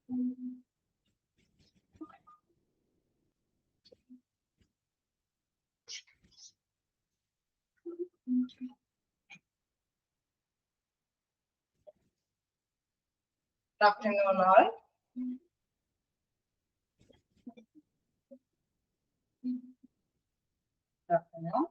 Good afternoon, all. Good afternoon.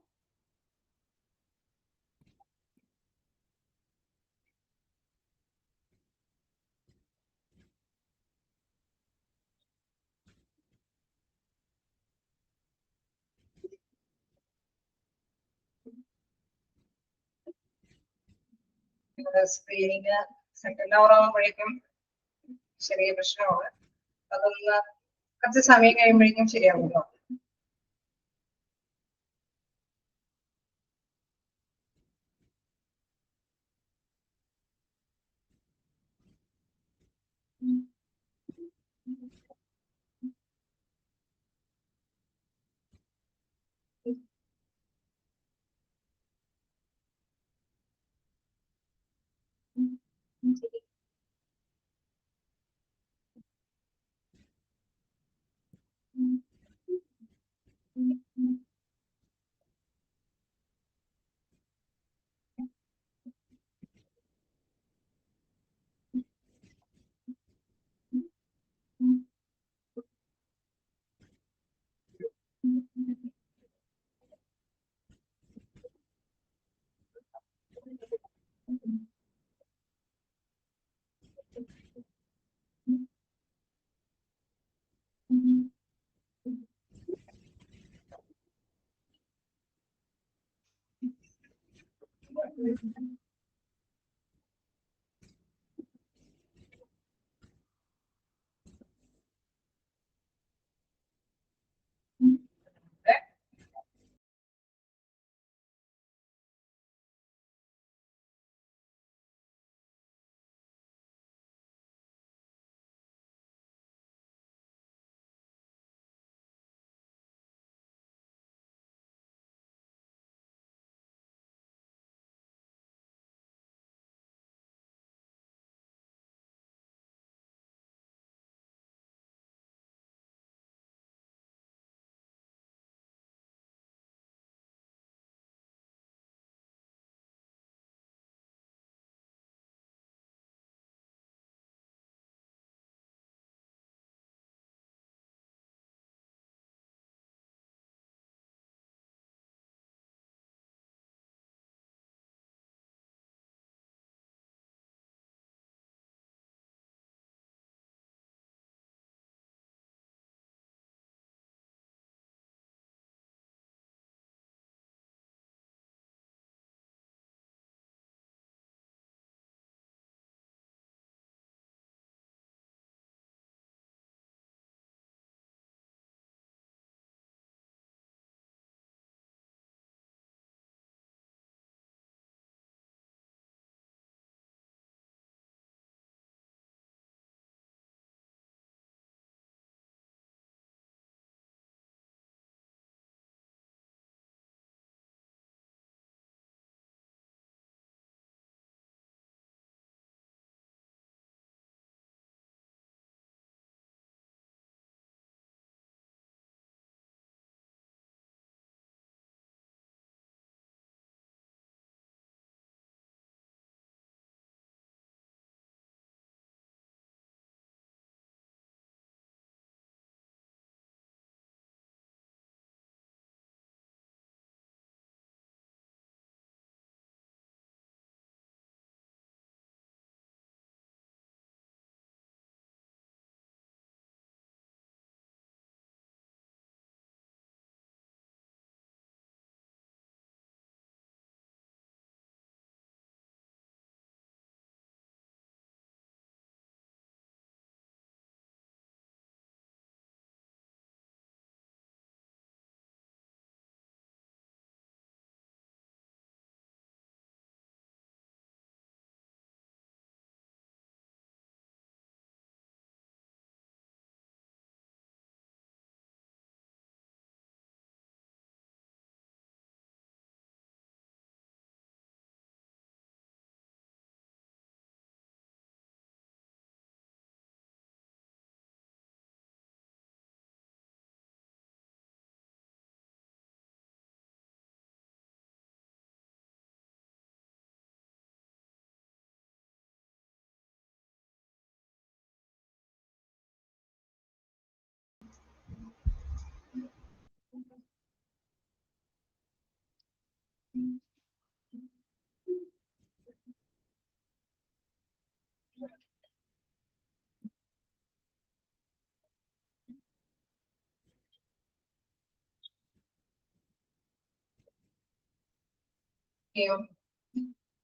Screening second hour ആകുമ്പോഴേക്കും ചെറിയ പ്രശ്നമാണ്. അതൊന്ന് കുറച്ച് സമയം കഴിയുമ്പോഴേക്കും ശരിയാവുമല്ലോ.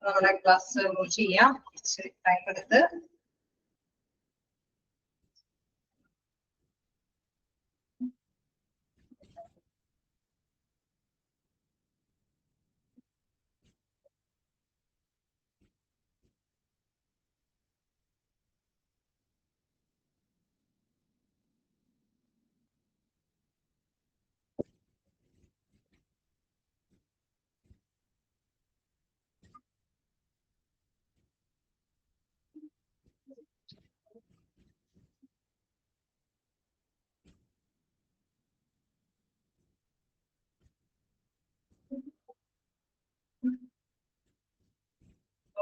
നമ്മുടെ ക്ലാസ് ചെയ്യാം. ടൈം എടുത്ത്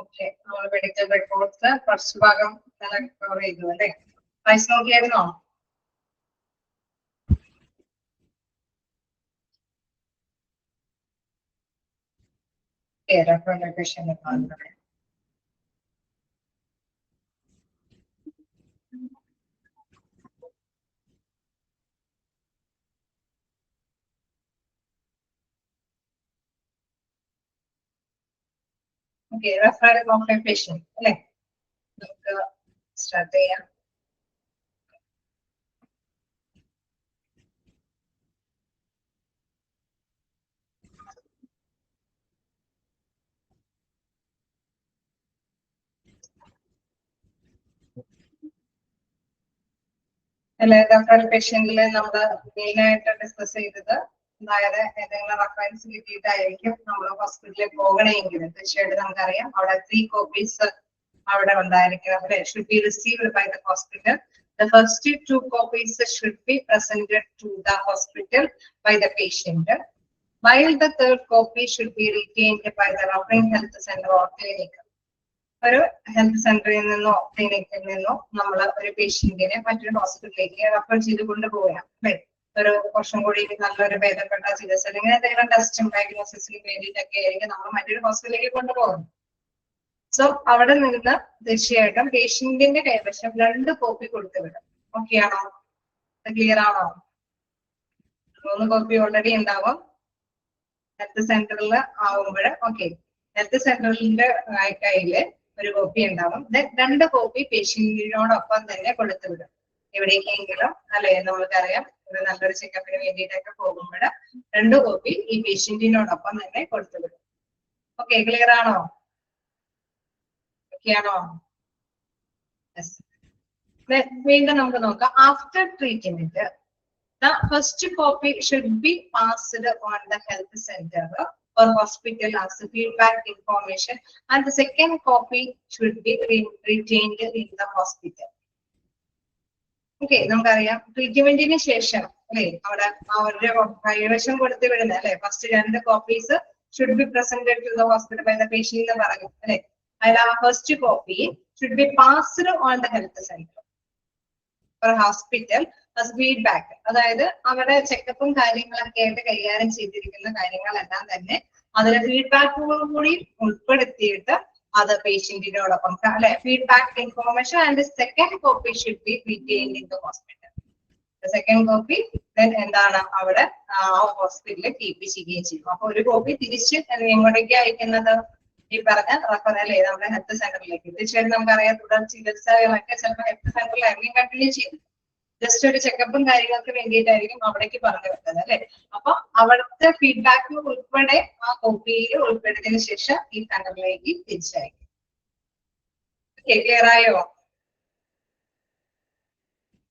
ഓക്കെ. നമ്മൾ മെഡിക്കൽ റെക്കോർഡ്സ് ഫസ്റ്റ് ഭാഗം കവർ ചെയ്തു അല്ലേ? വായിച്ചു നോക്കിയായിരുന്നോ? Recordation okay. Referral of a patient അല്ലേ? നമുക്ക് സ്റ്റാർട്ട് ചെയ്യാം. അല്ലെ, റെഫറൽ പേഷ്യന്റിൽ നമ്മൾ മെയിൻ ആയിട്ട് ഡിസ്കസ് ചെയ്തത് അതായത് ഏതെങ്കിലും റെഫറൻസ് കിട്ടിയിട്ടായിരിക്കും നമ്മൾ ഹോസ്പിറ്റലിൽ പോകണമെങ്കിൽ തീർച്ചയായിട്ടും നമുക്കറിയാം അവിടെ 3 കോപ്പീസ് അവിടെ ഉണ്ടായിരിക്കണം അല്ലെ. Should be received by the hospital. The first 2 copies should be presented to the hospital by the patient, while the 3rd copy should be retained by the referring health center or clinic. ഒരു health സെന്ററിൽ നിന്നോ ക്ലിനിക്കിൽ നിന്നോ നമ്മൾ ഒരു പേഷ്യന്റിനെ മറ്റൊരു ഹോസ്പിറ്റലിലേക്ക് refer ചെയ്ത് കൊണ്ടുപോകണം അല്ലെ. ഒരു കുറച്ചും കൂടി നല്ലൊരു ഭേദപ്പെട്ട ചികിത്സ അല്ലെങ്കിൽ എന്തെങ്കിലും ടെസ്റ്റും ഡയഗ്നോസിസിന് വേണ്ടിയിട്ടൊക്കെ ആയിരിക്കും നമ്മൾ മറ്റൊരു ഹോസ്പിറ്റലിലേക്ക് കൊണ്ടുപോകുന്നത്. സോ അവിടെ നിന്ന് തീർച്ചയായിട്ടും പേഷ്യന്റിന്റെ കൈവശം 2 കോപ്പി കൊടുത്തു വിടും. ഓക്കെ ആണോ? ക്ലിയർ ആണോ? 3 കോപ്പി ഓൾറെഡി ഉണ്ടാവും ഹെൽത്ത് സെന്ററിൽ ആവുമ്പോൾ. ഓക്കെ, ഹെൽത്ത് സെന്ററിന്റെ കയ്യില് ഒരു കോപ്പി ഉണ്ടാവും. 2 കോപ്പി പേഷ്യന്റിനോടൊപ്പം തന്നെ കൊടുത്തു വിടും. എവിടേക്കെങ്കിലും അല്ലെ, നമ്മൾക്കറിയാം ഒരു നല്ലൊരു ചെക്കപ്പിന് വേണ്ടിയിട്ടൊക്കെ പോകുമ്പോൾ 2 കോപ്പി ഈ പേഷ്യന്റിനോടൊപ്പം തന്നെ കൊടുത്തു വിടും. ഓക്കെ, ക്ലിയർ ആണോ? ഓക്കെ ആണോ? വീണ്ടും നമുക്ക് നോക്കാം. After treatment the first copy should be passed on the health center or hospital as feedback information, and the second copy should be retained in the hospital. Okay, നമുക്കറിയാം ട്രീറ്റ്മെന്റിന് ശേഷം അല്ലെ അവിടെ അവരുടെ കൈവശം കൊടുത്തു വിടുന്നത് അല്ലെ. First 2 copies should be presented to the hospital by the patient എന്ന് പറഞ്ഞു അല്ലെ. അതിൽ ആ first copy should be passed on the health centre or hospital as feedback. അതായത് അവരുടെ ചെക്കപ്പും കാര്യങ്ങളൊക്കെ ആയിട്ട് കൈകാര്യം ചെയ്തിരിക്കുന്ന കാര്യങ്ങളെല്ലാം തന്നെ അതിലെ ഫീഡ്ബാക്കുകളും കൂടി ഉൾപ്പെടുത്തിയിട്ട് അത് പേഷ്യന്റിനോടൊപ്പം അല്ലെ feedback information and second copy should B retained in the hospital. Second copy എന്താണ് അവിടെ ആ ഹോസ്പിറ്റലിൽ കീപ്പ് ചെയ്യുകയും ചെയ്യും. അപ്പൊ ഒരു കോപ്പി തിരിച്ച് എങ്ങോട്ടേക്ക് അയക്കുന്നത് ഈ പറഞ്ഞ റെഫർ അല്ലേ നമ്മുടെ ഹെൽത്ത് സെന്ററിലേക്ക്. തീർച്ചയായിട്ടും നമുക്കറിയാം തുടർ ചികിത്സകളൊക്കെ ചിലപ്പോൾ ഹെൽത്ത് സെന്ററിലായിരിക്കും കണ്ടിന്യൂ ചെയ്യുന്നത്. ജസ്റ്റ് ഒരു ചെക്കപ്പും കാര്യങ്ങൾക്ക് വേണ്ടിയിട്ടായിരിക്കും അവിടേക്ക് പറഞ്ഞു വെച്ചത് അല്ലെ. അപ്പൊ അവിടുത്തെ ഫീഡ്ബാക്ക് ഉൾപ്പെടെ ആ കോപ്പിയിൽ ഉൾപ്പെടുത്തിയതിനു ശേഷം ഈ സെന്ററിലേക്ക് തിരിച്ചയക്കും. ക്ലിയർ ആയോ?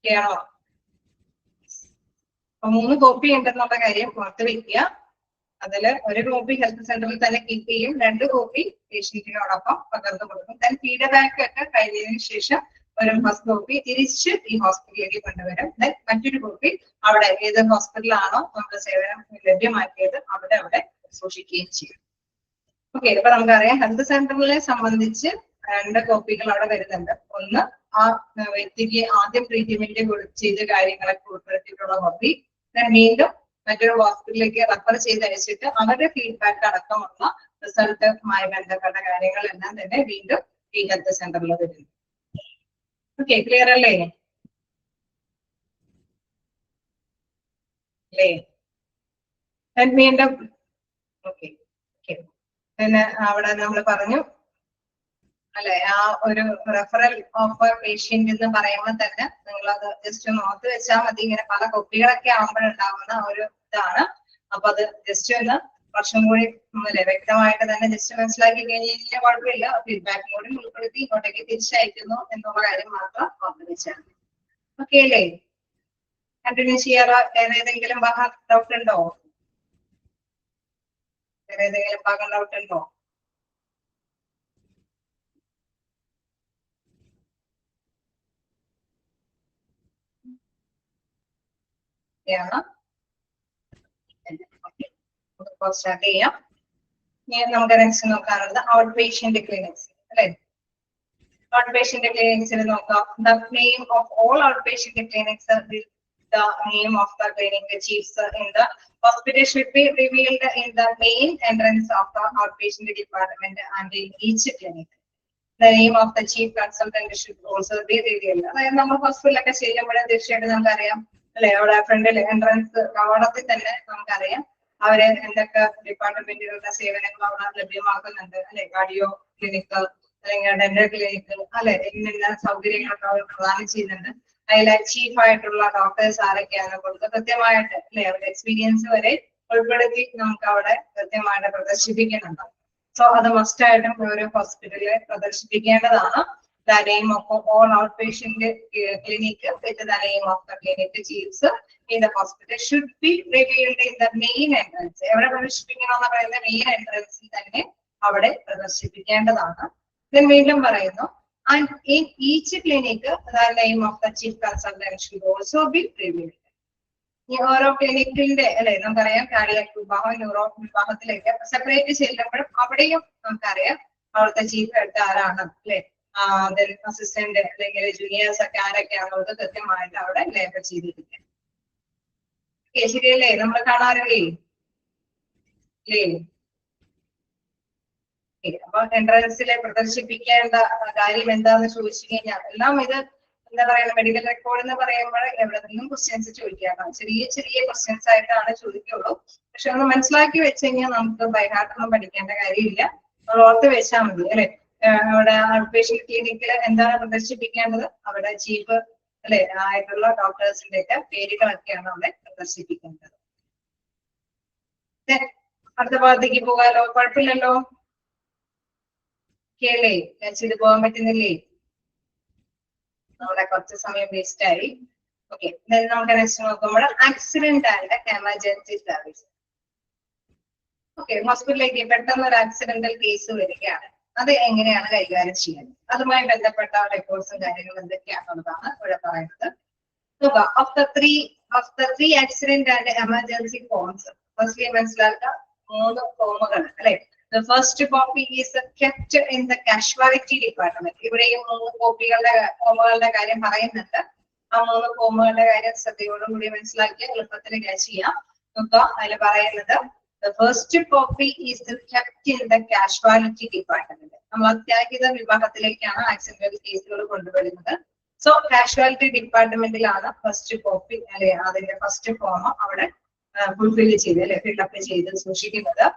ക്ലിയർ ആണോ? 3 കോപ്പി ഉണ്ടെന്നുള്ള കാര്യം ഓർത്ത് വെക്കുക. അതില് ഒരു കോപ്പി ഹെൽത്ത് സെന്ററിൽ തന്നെ കീപ്പ് ചെയ്യും, 2 കോപ്പി പേഷ്യന്റിനോടൊപ്പം പകർന്നു കൊടുക്കും. ദെൻ ഫീഡ്ബാക്ക് ഒക്കെ കഴിഞ്ഞതിന് ശേഷം ഒരു ഫസ്റ്റ് കോപ്പി തിരിച്ച് ഈ ഹോസ്പിറ്റലിലേക്ക് കൊണ്ടുവരും. ദെൻ മറ്റൊരു കോപ്പി അവിടെ ഏത് ഹോസ്പിറ്റലാണോ നമ്മുടെ സേവനം ലഭ്യമാക്കിയത് അവിടെ സൂക്ഷിക്കുകയും ചെയ്യും. ഓക്കെ, ഇപ്പൊ നമുക്കറിയാം ഹെൽത്ത് സെന്ററിനെ സംബന്ധിച്ച് 2 കോപ്പികൾ അവിടെ വരുന്നുണ്ട്. ഒന്ന് ആ വ്യക്തിക്ക് ആദ്യം ട്രീറ്റ്മെന്റ് ചെയ്ത കാര്യങ്ങളൊക്കെ ഉൾപ്പെടുത്തിയിട്ടുള്ള കോപ്പി, വീണ്ടും മറ്റൊരു ഹോസ്പിറ്റലിലേക്ക് റെഫർ ചെയ്ത് അയച്ചിട്ട് അവരുടെ ഫീഡ്ബാക്ക് അടക്കമുള്ള റിസൾട്ടുമായി ബന്ധപ്പെട്ട കാര്യങ്ങളെല്ലാം തന്നെ വീണ്ടും ഈ ഹെൽത്ത് സെന്ററിൽ വരുന്നു. ഓക്കെ, ക്ലിയർ അല്ലേ? വീണ്ടും ഓക്കെ. പിന്നെ അവിടെ നമ്മൾ പറഞ്ഞു അല്ലെ, ആ ഒരു റെഫറൽ ഓഫ് പേഷ്യന്റ് എന്ന് പറയുമ്പോൾ തന്നെ നിങ്ങൾ അത് ജസ്റ്റ് ഒന്ന് ഓർത്ത് വെച്ചാൽ മതി. ഇങ്ങനെ പല കുട്ടികളൊക്കെ ആകുമ്പോഴുണ്ടാവുന്ന ഒരു ഇതാണ്. അപ്പൊ അത് ജസ്റ്റ് ഒന്ന് വർഷം കൂടി അല്ലെ വ്യക്തമായിട്ട് തന്നെ ജസ്റ്റ് മനസ്സിലാക്കി കഴിഞ്ഞാൽ കുഴപ്പമില്ല. ഫീഡ്ബാക്ക് കൂടി ഉൾപ്പെടുത്തി ഇങ്ങോട്ടേക്ക് തിരിച്ചയക്കുന്നു എന്നുള്ള കാര്യം മാത്രം ഓർത്ത് വെച്ചാൽ മതി. ഓക്കെ അല്ലേ? കണ്ടിന്യൂ ചെയ്യാറോ? ഏതെങ്കിലും ഭാഗം ഡൗട്ട് ഉണ്ടോ? ഏതെങ്കിലും ഭാഗം ഡൗട്ട് ഉണ്ടോ? സ്റ്റാർട്ട് ചെയ്യാം. നമുക്ക് നെക്സ്റ്റ് നോക്കാനുള്ളത് ഔട്ട് പേഷ്യന്റ് ക്ലിനിക്സ് അല്ലെ. ഔട്ട് പേഷ്യന്റ് ക്ലിനിക്സിൽ നോക്കാം. The name of all out patient clinics, the name of the clinic chiefs in the hospital should be revealed in the main entrance of the outpatient department and in each clinic. The name of the chief consultant should also be revealed. അതായത് നമ്മൾ ഹോസ്പിറ്റലൊക്കെ ചെയ്യുമ്പോഴേ തീർച്ചയായിട്ടും നമുക്കറിയാം അല്ലെ, അവിടെ ഫ്രണ്ടിൽ entrance കവാടത്തിൽ തന്നെ നമുക്കറിയാം അവര് എന്തൊക്കെ ഡിപ്പാർട്ട്മെന്റുകളുടെ സേവനങ്ങൾ അവിടെ ലഭ്യമാക്കുന്നുണ്ട് അല്ലെ. കാർഡിയോ ക്ലിനിക്ക് അല്ലെങ്കിൽ ഡെന്റൽ ക്ലിനിക്ക് അല്ലെ, ഇന്ന സൗകര്യങ്ങളൊക്കെ അവർ പ്രദാനം ചെയ്യുന്നുണ്ട്. അതിലെ ചീഫ് ആയിട്ടുള്ള ഡോക്ടേഴ്സ് ആരൊക്കെയാണ് കൊടുത്ത് കൃത്യമായിട്ട് അല്ലെ അവരുടെ എക്സ്പീരിയൻസ് വരെ ഉൾപ്പെടുത്തി നമുക്ക് അവിടെ കൃത്യമായിട്ട് പ്രദർശിപ്പിക്കുന്നുണ്ട്. സോ അത് മസ്റ്റ് ആയിട്ടും ഒരു ഹോസ്പിറ്റലിൽ പ്രദർശിപ്പിക്കേണ്ടതാണ്. The name of all outpatient clinic with the name of the clinic chiefs in the hospital should be revealed in the main entrance. എവിടെ പ്രദർശിപ്പിക്കണമെന്ന് പറയുന്ന മെയിൻ എൻട്രൻസിൽ തന്നെ അവിടെ പ്രദർശിപ്പിക്കേണ്ടതാണ്. വീണ്ടും പറയുന്നു, and in each clinic the name of the chief consultant should also be revealed. ഈ ഓരോ ക്ലിനിക്കിന്റെ അല്ലെ നമുക്കറിയാം കാർഡിയാക് വിഭാഗം ന്യൂറോ വിഭാഗത്തിലേക്ക് സെപ്പറേറ്റ് ചെല്ലുമ്പോഴും അവിടെയും നമുക്കറിയാം അവിടുത്തെ ചീഫ് ഹെഡ് ആരാണ് അല്ലെ, അസിസ്റ്റന്റ് അല്ലെങ്കിൽ ജൂനിയേഴ്സ് ഒക്കെ ആരൊക്കെയാണുള്ളത് കൃത്യമായിട്ട് അവിടെ ലേബൽ ചെയ്തിരിക്കുന്നത്. ശരിയല്ലേ? നമ്മൾ കാണാറില്ലേ? അപ്പൊ എൻട്രൻസിലെ പ്രദർശിപ്പിക്കേണ്ട കാര്യം എന്താന്ന് ചോദിച്ചു കഴിഞ്ഞാൽ എല്ലാം ഇത് എന്താ പറയുക, മെഡിക്കൽ റെക്കോർഡ് എന്ന് പറയുമ്പോൾ എവിടെ നിന്നും ക്വസ്റ്റ്യൻസ് ചോദിക്കാം. ചെറിയ ചെറിയ ക്വസ്റ്റ്യൻസ് ആയിട്ടാണ് ചോദിക്കുള്ളൂ. പക്ഷെ ഒന്ന് മനസ്സിലാക്കി വെച്ച് കഴിഞ്ഞാൽ നമുക്ക് ബൈഹാർട്ടൊന്നും പഠിക്കേണ്ട കാര്യമില്ല. നമ്മൾ ഓർത്ത് വെച്ചാൽ മതി അല്ലെ. അവിടെ ഔട്ട്പേഷ്യന്റ് ക്ലിനിക്കിൽ എന്താണ് പ്രദർശിപ്പിക്കേണ്ടത്, അവിടെ ചീഫ് അല്ലെ ആയിട്ടുള്ള ഡോക്ടേഴ്സിന്റെ ഒക്കെ പേരുകളൊക്കെയാണ് അവിടെ പ്രദർശിപ്പിക്കേണ്ടത്. അടുത്ത ഭാഗത്തേക്ക് പോകാലോ? കുഴപ്പമില്ലല്ലോ? കേളേ ചെയ്ത് പോകാൻ പറ്റുന്നില്ലേ? നമ്മുടെ കുറച്ച് സമയം വേസ്റ്റ് ആയി. ഓക്കെ, നമുക്ക് നെക്സ്റ്റ് നോക്കുമ്പോൾ accident and emergency service. Okay, ഹോസ്പിറ്റലിലേക്ക് പെട്ടെന്ന് ഒരു ആക്സിഡന്റൽ കേസ് വരികയാണ്. അത് എങ്ങനെയാണ് കൈകാര്യം ചെയ്യുന്നത്, അതുമായി ബന്ധപ്പെട്ട റെക്കോർഡ്സും കാര്യങ്ങളും എന്തൊക്കെയാണെന്നുള്ളതാണ് ഇവിടെ പറയുന്നത്. Of the three accident and emergency forms, firstly മനസ്സിലാക്കുക 3 ഫോമുകൾ അല്ലെ. The first copy is kept in the casualty department. ഇവിടെയും 3 ഫോമുകളുടെ കാര്യം പറയുന്നുണ്ട്. ആ 3 ഫോമുകളുടെ കാര്യം ശ്രദ്ധയോടുകൂടി മനസ്സിലാക്കി എളുപ്പത്തിൽ ക്യാച്ച് ചെയ്യാം. നോക്കുക, അതിൽ പറയുന്നത് the first copy is kept in the casualty department. നമ്മൾ അത്യാഹിത വിഭാഗത്തിലേക്കാണ് ആക്സിഡന്റ് കേസുകൾ കൊണ്ടുവരുന്നത്. സോ കാഷ്വാലിറ്റി ഡിപ്പാർട്ട്മെന്റിലാണ് ഫസ്റ്റ് കോപ്പി അല്ലെ അതിന്റെ ഫസ്റ്റ് ഫോം അവിടെ ഫുൾഫിൽ ചെയ്ത് അല്ലെ ഫില്ലപ്പ് ചെയ്ത് സൂക്ഷിക്കുന്നത്.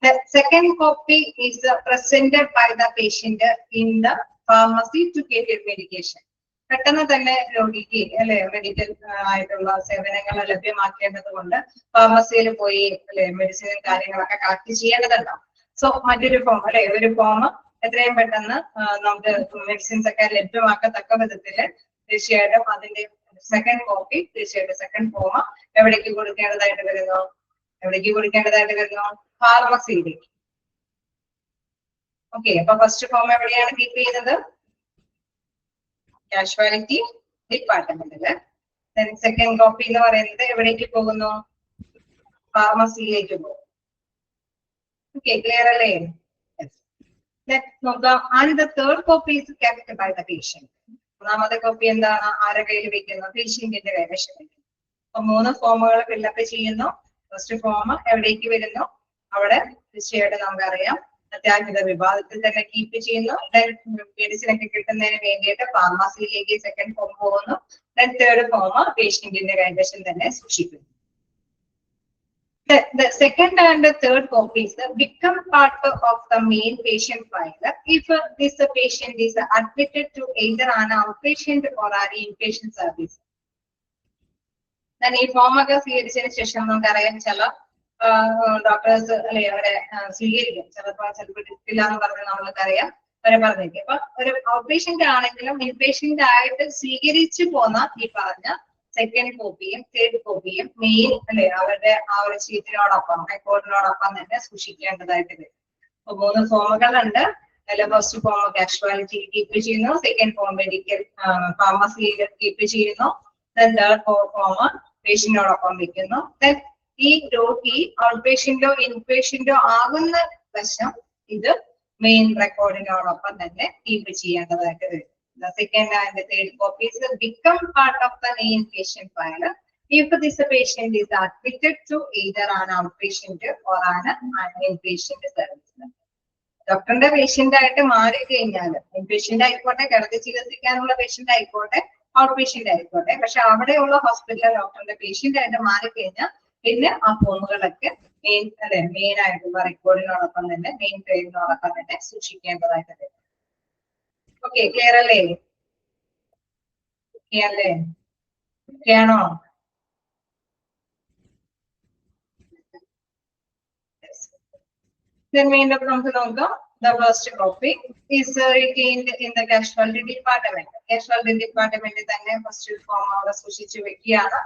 The second copy is presented by the patient in the pharmacy to get medication. പെട്ടെന്ന് തന്നെ രോഗിക്ക് അല്ലെ മെഡിക്കൽ ആയിട്ടുള്ള സേവനങ്ങൾ ലഭ്യമാക്കേണ്ടത് കൊണ്ട് ഫാർമസിയിൽ പോയി അല്ലെ മെഡിസിനും കാര്യങ്ങളൊക്കെ കളക്ട് ചെയ്യേണ്ടതുണ്ടാവും. സോ മറ്റൊരു ഫോം അല്ലെ ഒരു ഫോം എത്രയും പെട്ടെന്ന് നമുക്ക് മെഡിസിൻസ് ഒക്കെ ലഭ്യമാക്കത്തക്ക വിധത്തില് തീർച്ചയായിട്ടും അതിന്റെ സെക്കൻഡ് കോപ്പി തീർച്ചയായിട്ടും സെക്കൻഡ് ഫോം എവിടേക്ക് കൊടുക്കേണ്ടതായിട്ട് വരുന്നു? ഫാർമസിയിലേക്ക്. ഓക്കെ, അപ്പൊ ഫസ്റ്റ് ഫോം എവിടെയാണ് കീപ്പ് ചെയ്യുന്നത്? കാഷ്വാലിറ്റി ഡിപ്പാർട്ട്മെന്റില്. സെക്കൻഡ് കോപ്പി എന്ന് പറയുന്നത് എവിടേക്ക് പോകുന്നു? ഫാർമസിയിലേക്ക് പോകും. ഓക്കെ, ക്ലിയർ അല്ലേ? And the third copy is kept by the patient. മൂന്നാമത്തെ കോപ്പി എന്താണ്? ആരുടെ കയ്യിൽ വെക്കുന്നത്? പേഷ്യന്റിന്റെ കൈവശം വെക്കുന്നത്. അപ്പൊ 3 ഫോമുകൾ ഫില്ലപ്പ് ചെയ്യുന്നു. ഫസ്റ്റ് ഫോം എവിടേക്ക് വരുന്നു, അവിടെ തീർച്ചയായിട്ടും നമുക്കറിയാം അത്യാഹിത വിഭാഗത്തിൽ തന്നെ കീപ്പ് ചെയ്യുന്നു. മെഡിസിൻ ഒക്കെ കിട്ടുന്നതിന് വേണ്ടിയിട്ട് ഫാർമസിയിലേക്ക് സെക്കൻഡ് ഫോം പോകുന്നു. തേർഡ് ഫോം പേഷ്യന്റിന്റെ കൈവശം തന്നെ സൂക്ഷിക്കുന്നു. The second and the third copies become part of the main patient file if this patient is admitted to either an outpatient or an inpatient service. Then ഈ form ഒക്കെ സ്വീകരിച്ചതിന് ശേഷം നമുക്കറിയാം ചില doctors അല്ലെ അവരെ സ്വീകരിക്കും, ചിലപ്പോൾ കിട്ടില്ല എന്ന് പറഞ്ഞ് നമ്മൾക്കറിയാം അവരെ പറഞ്ഞേക്കും. അപ്പൊ ഒരു ഔട്ട്പേഷ്യന്റ് ആണെങ്കിലും ഇൻപേഷ്യന്റ് ആയിട്ട് സ്വീകരിച്ചു പോന്ന ഈ പറഞ്ഞ സെക്കൻഡ് കോപ്പിയും തേർഡ് കോപ്പിയും മെയിൻ അല്ലെ അവരുടെ ആ ഒരു ഷീറ്റിനോടൊപ്പം റെക്കോർഡിനോടൊപ്പം തന്നെ സൂക്ഷിക്കേണ്ടതായിട്ട് വരും. അപ്പൊ 3 ഫോമുകളുണ്ട്. അതിൽ ഫസ്റ്റ് ഫോം കാഷ്വാലിറ്റി കീപ്പ് ചെയ്യുന്നു, സെക്കൻഡ് ഫോം മെഡിക്കൽ ഫാർമസിയിൽ കീപ്പ് ചെയ്യുന്നു, തേർഡ് ഫോം പേഷ്യന്റിനോടൊപ്പം വെക്കുന്നു. ഈ രോഗി ഔട്ട് പേഷ്യന്റോ ഇൻപേഷ്യന്റോ ആകുന്ന വശം ഇത് മെയിൻ റെക്കോർഡിനോടൊപ്പം തന്നെ കീപ്പ് ചെയ്യേണ്ടതായിട്ട് വരും. The second and the third copies become part of the main patient file if this patient is admitted to either an outpatient or an inpatient service. ഡോക്ടറിന്റെ പേഷ്യന്റ് ആയിട്ട് മാറി കഴിഞ്ഞാൽ ഇൻപേഷ്യന്റ് ആയിക്കോട്ടെ, കിടത്തി ചികിത്സിക്കാനുള്ള പേഷ്യന്റ് ആയിക്കോട്ടെ, ഔട്ട് പേഷ്യന്റ് ആയിക്കോട്ടെ, പക്ഷെ അവിടെയുള്ള ഹോസ്പിറ്റലിലെ ഡോക്ടറിന്റെ പേഷ്യന്റ് ആയിട്ട് മാറിക്കഴിഞ്ഞാൽ പിന്നെ ആ ഫോമുകളൊക്കെ മെയിൻ ആയിട്ടുള്ള റെക്കോർഡിനോടൊപ്പം തന്നെ മെയിൻ ഫയലിനോടൊപ്പം തന്നെ സൂക്ഷിക്കേണ്ടതായിട്ട് വരും. ഓക്കെ, ക്ലിയർ അല്ലേ? ആണോ? വീണ്ടും നമുക്ക് നോക്കാം. The first copy is retained in the casualty department. Casualty department തന്നെ ഫസ്റ്റ് ഫോം അവിടെ സൂക്ഷിച്ചു വെക്കുകയാണ്.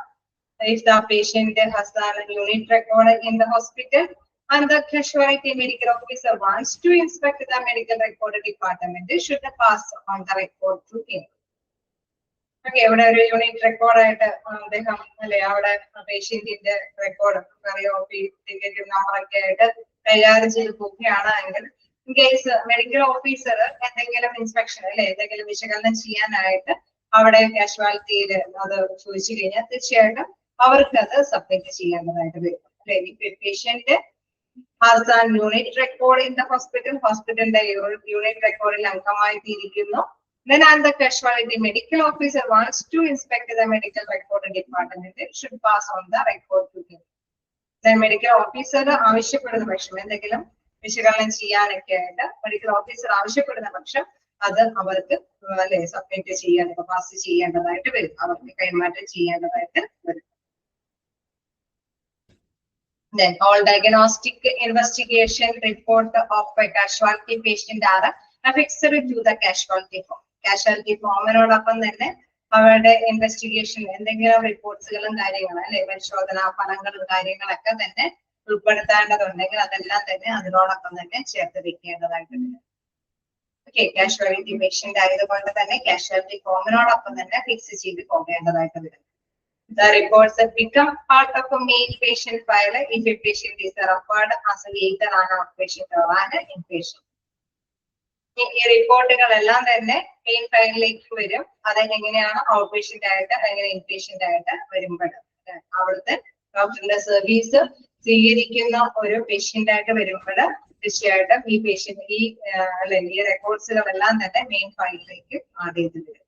If the patient has an unit record in the hospital and the casualty medical officer wants to inspect the medical record department, should pass on the record to him. Okay, ഇവിടെ ഒരു unit record ആയിട്ട് അദ്ദേഹം അല്ലെ അവിടെ പേഷ്യന്റിന്റെ record ticket നമ്പറൊക്കെ ആയിട്ട് കൈകാര്യം ചെയ്ത് പോവുകയാണ് എങ്കിൽ ഇൻ കേസ് മെഡിക്കൽ ഓഫീസർ എന്തെങ്കിലും ഇൻസ്പെക്ഷൻ അല്ലെ എന്തെങ്കിലും വിശകലനം ചെയ്യാനായിട്ട് അവിടെ കാഷ്വാലിറ്റിയിൽ അത് ചോദിച്ചു കഴിഞ്ഞാൽ തീർച്ചയായിട്ടും അവർക്ക് അത് സബ്മിറ്റ് ചെയ്യേണ്ടതായിട്ട് വരും. അല്ലെ, patient has a unit record in the hospital, hospitalന്റെ യൂണിറ്റ് റെക്കോർഡിൽ അംഗമായിട്ടിരിക്കുന്നു. Then and the casualty medical officer wants to inspect the medical record department, should pass on the record to him. Then medical officer ആവശ്യപ്പെടുന്ന പക്ഷം എന്തെങ്കിലും വിശകലനം ചെയ്യാനൊക്കെ ആയിട്ട് medical officer ആവശ്യപ്പെടുന്ന പക്ഷം അത് അവർക്ക് അല്ലെ സബ്മിറ്റ് ചെയ്യാൻ പാസ് ചെയ്യേണ്ടതായിട്ട് വരും, അവർക്ക് കൈമാറ്റം ചെയ്യേണ്ടതായിട്ട് വരും. Then all diagnostic investigation report of a casualty patient are affixed to the casualty form. Casualty ഫോമിനോടൊപ്പം തന്നെ അവരുടെ ഇൻവെസ്റ്റിഗേഷൻ എന്തെങ്കിലും റിപ്പോർട്ട്സുകളും കാര്യങ്ങളും അല്ലെ പരിശോധനാ ഫലങ്ങളും കാര്യങ്ങളൊക്കെ തന്നെ ഉൾപ്പെടുത്തേണ്ടതുണ്ടെങ്കിൽ അതെല്ലാം തന്നെ അതിനോടൊപ്പം തന്നെ ചേർത്ത് വെക്കേണ്ടതായിട്ടുണ്ട്. ഓക്കെ, കാഷ്വാലിറ്റി പേഷ്യന്റ് ആയതുകൊണ്ട് തന്നെ കാഷ്വാലിറ്റി ഫോമിനോടൊപ്പം തന്നെ ഫിക്സ് ചെയ്ത് പോകേണ്ടതായിട്ട് വരും. The reports become part of a main patient file if a patient is referred as either an outpatient or an inpatient. ഈ റിപ്പോർട്ടുകളെല്ലാം തന്നെ മെയിൻ ഫയലിലേക്ക് വരും. അതെങ്ങനെയാണ് ഔട്ട് പേഷ്യന്റ് ആയിട്ട് അല്ലെങ്കിൽ ഇൻപേഷ്യന്റ് ആയിട്ട് വരുമ്പോൾ അവിടുത്തെ ഡോക്ടറിന്റെ സർവീസ് സ്വീകരിക്കുന്ന ഒരു പേഷ്യന്റ് ആയിട്ട് വരുമ്പോൾ തീർച്ചയായിട്ടും ഈ പേഷ്യന്റ് അല്ലെങ്കിൽ ഈ റെക്കോർഡ്സുകളെല്ലാം തന്നെ മെയിൻ ഫയലിലേക്ക് ആഡ് ചെയ്ത് വരും.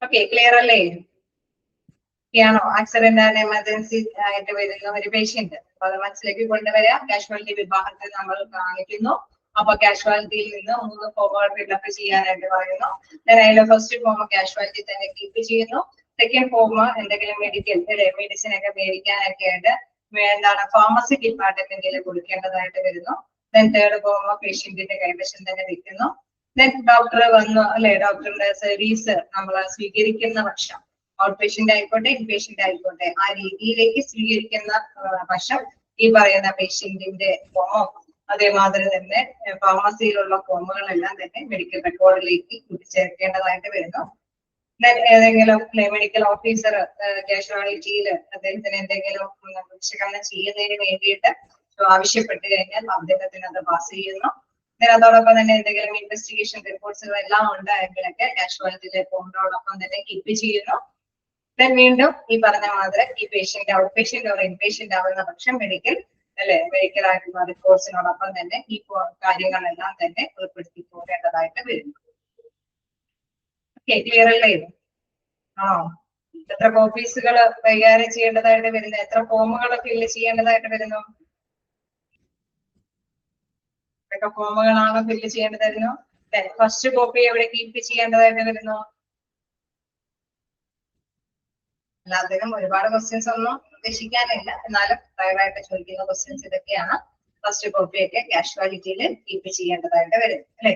ഓക്കെ, ക്ലിയർ അല്ലേ? ാണോ? ആക്സിഡന്റ് ആൻഡ് എമർജൻസി ആയിട്ട് വരുന്ന ഒരു പേഷ്യന്റ് അത് മനസ്സിലേക്ക് കൊണ്ടുവരിക. കാഷ്വാലിറ്റി വിഭാഗത്തിൽ നമ്മൾ കാണിക്കുന്നു. അപ്പൊ കാഷ്വാലിറ്റിയിൽ നിന്ന് 3 ഫോമുകൾ ഫില്ലപ്പ് ചെയ്യാനായിട്ട് പറയുന്നു. അതിലെ ഫസ്റ്റ് ഫോം കാഷ്വാലിറ്റി തന്നെ കീപ്പ് ചെയ്യുന്നു. സെക്കൻഡ് ഫോം എന്തെങ്കിലും മെഡിസിൻ ഒക്കെ മേടിക്കാനൊക്കെ ആയിട്ട് എന്താണ് ഫാർമസി ഡിപ്പാർട്ട്മെന്റിൽ കൊടുക്കേണ്ടതായിട്ട് വരുന്നു. തേർഡ് ഫോം പേഷ്യന്റിന്റെ കൈവശം തന്നെ വെക്കുന്നു. ഡോക്ടർ വന്നു അല്ലെ ഡോക്ടറിന്റെ സർവീസ് നമ്മൾ സ്വീകരിക്കുന്ന പക്ഷം ഔട്ട് പേഷ്യന്റ് ആയിക്കോട്ടെ ഇൻപേഷ്യന്റ് ആയിക്കോട്ടെ ആ രീതിയിലേക്ക് സ്വീകരിക്കുന്ന പക്ഷം ഈ പറയുന്ന പേഷ്യന്റിന്റെ ഫോമോ അതേമാതിരി തന്നെ ഫാർമസിയിലുള്ള ഫോമുകളെല്ലാം തന്നെ മെഡിക്കൽ റെക്കോർഡിലേക്ക് കൂട്ടിച്ചേർക്കേണ്ടതായിട്ട് വരുന്നു. ഏതെങ്കിലും മെഡിക്കൽ ഓഫീസർ കാഷ്വാലിറ്റിയിൽ അദ്ദേഹത്തിന് എന്തെങ്കിലും വിശകലനം ചെയ്യുന്നതിന് വേണ്ടിയിട്ട് ആവശ്യപ്പെട്ട് കഴിഞ്ഞാൽ അദ്ദേഹത്തിന് അത് പാസ് ചെയ്യുന്നു. അതോടൊപ്പം തന്നെ എന്തെങ്കിലും ഇൻവെസ്റ്റിഗേഷൻ റിപ്പോർട്ട്സുകൾ എല്ലാം ഉണ്ടായെങ്കിലൊക്കെ കാഷ്വാലിറ്റിയിലെ പോകുന്നതോടൊപ്പം തന്നെ കീപ്പ് ചെയ്യുന്നു. ദെൻ വീണ്ടും ഈ പറഞ്ഞ മാതിരി ഈ patient out patient or inpatient ആവുന്ന പക്ഷം മെഡിക്കൽ ആയിട്ടുള്ള റിപ്പോർട്ട്സിനോടൊപ്പം തന്നെ ഈ കാര്യങ്ങളെല്ലാം തന്നെ ഉൾപ്പെടുത്തി പോകേണ്ടതായിട്ട് വരുന്നു. ക്ലിയർ അല്ലേ? ആണോ? എത്ര കോപ്പീസുകൾ കൈകാര്യം ചെയ്യേണ്ടതായിട്ട് വരുന്നു? എത്ര ഫോമുകൾ ഫില്ല് ചെയ്യേണ്ടതായിട്ട് വരുന്നു? എത്ര ഫോമുകളാണ് ഫില്ല് ചെയ്യേണ്ടതായിരുന്നു? ഫസ്റ്റ് കോപ്പി എവിടെ കീപ്പ് ചെയ്യേണ്ടതായിട്ട് വരുന്നു? എല്ലാത്തിനും ഒരുപാട് ക്വസ്റ്റ്യൻസ് ഒന്നും ഉദ്ദേശിക്കാനില്ല, എന്നാലും പ്രയറായിട്ട് ചോദിക്കുന്ന ക്വസ്റ്റ്യൻസ് ഇതൊക്കെയാണ്. ഫസ്റ്റ് കോപ്പി ഒക്കെ കാഷ്വാലിറ്റിയിൽ കീപ്പ് ചെയ്യേണ്ടതായിട്ട് വരും അല്ലെ.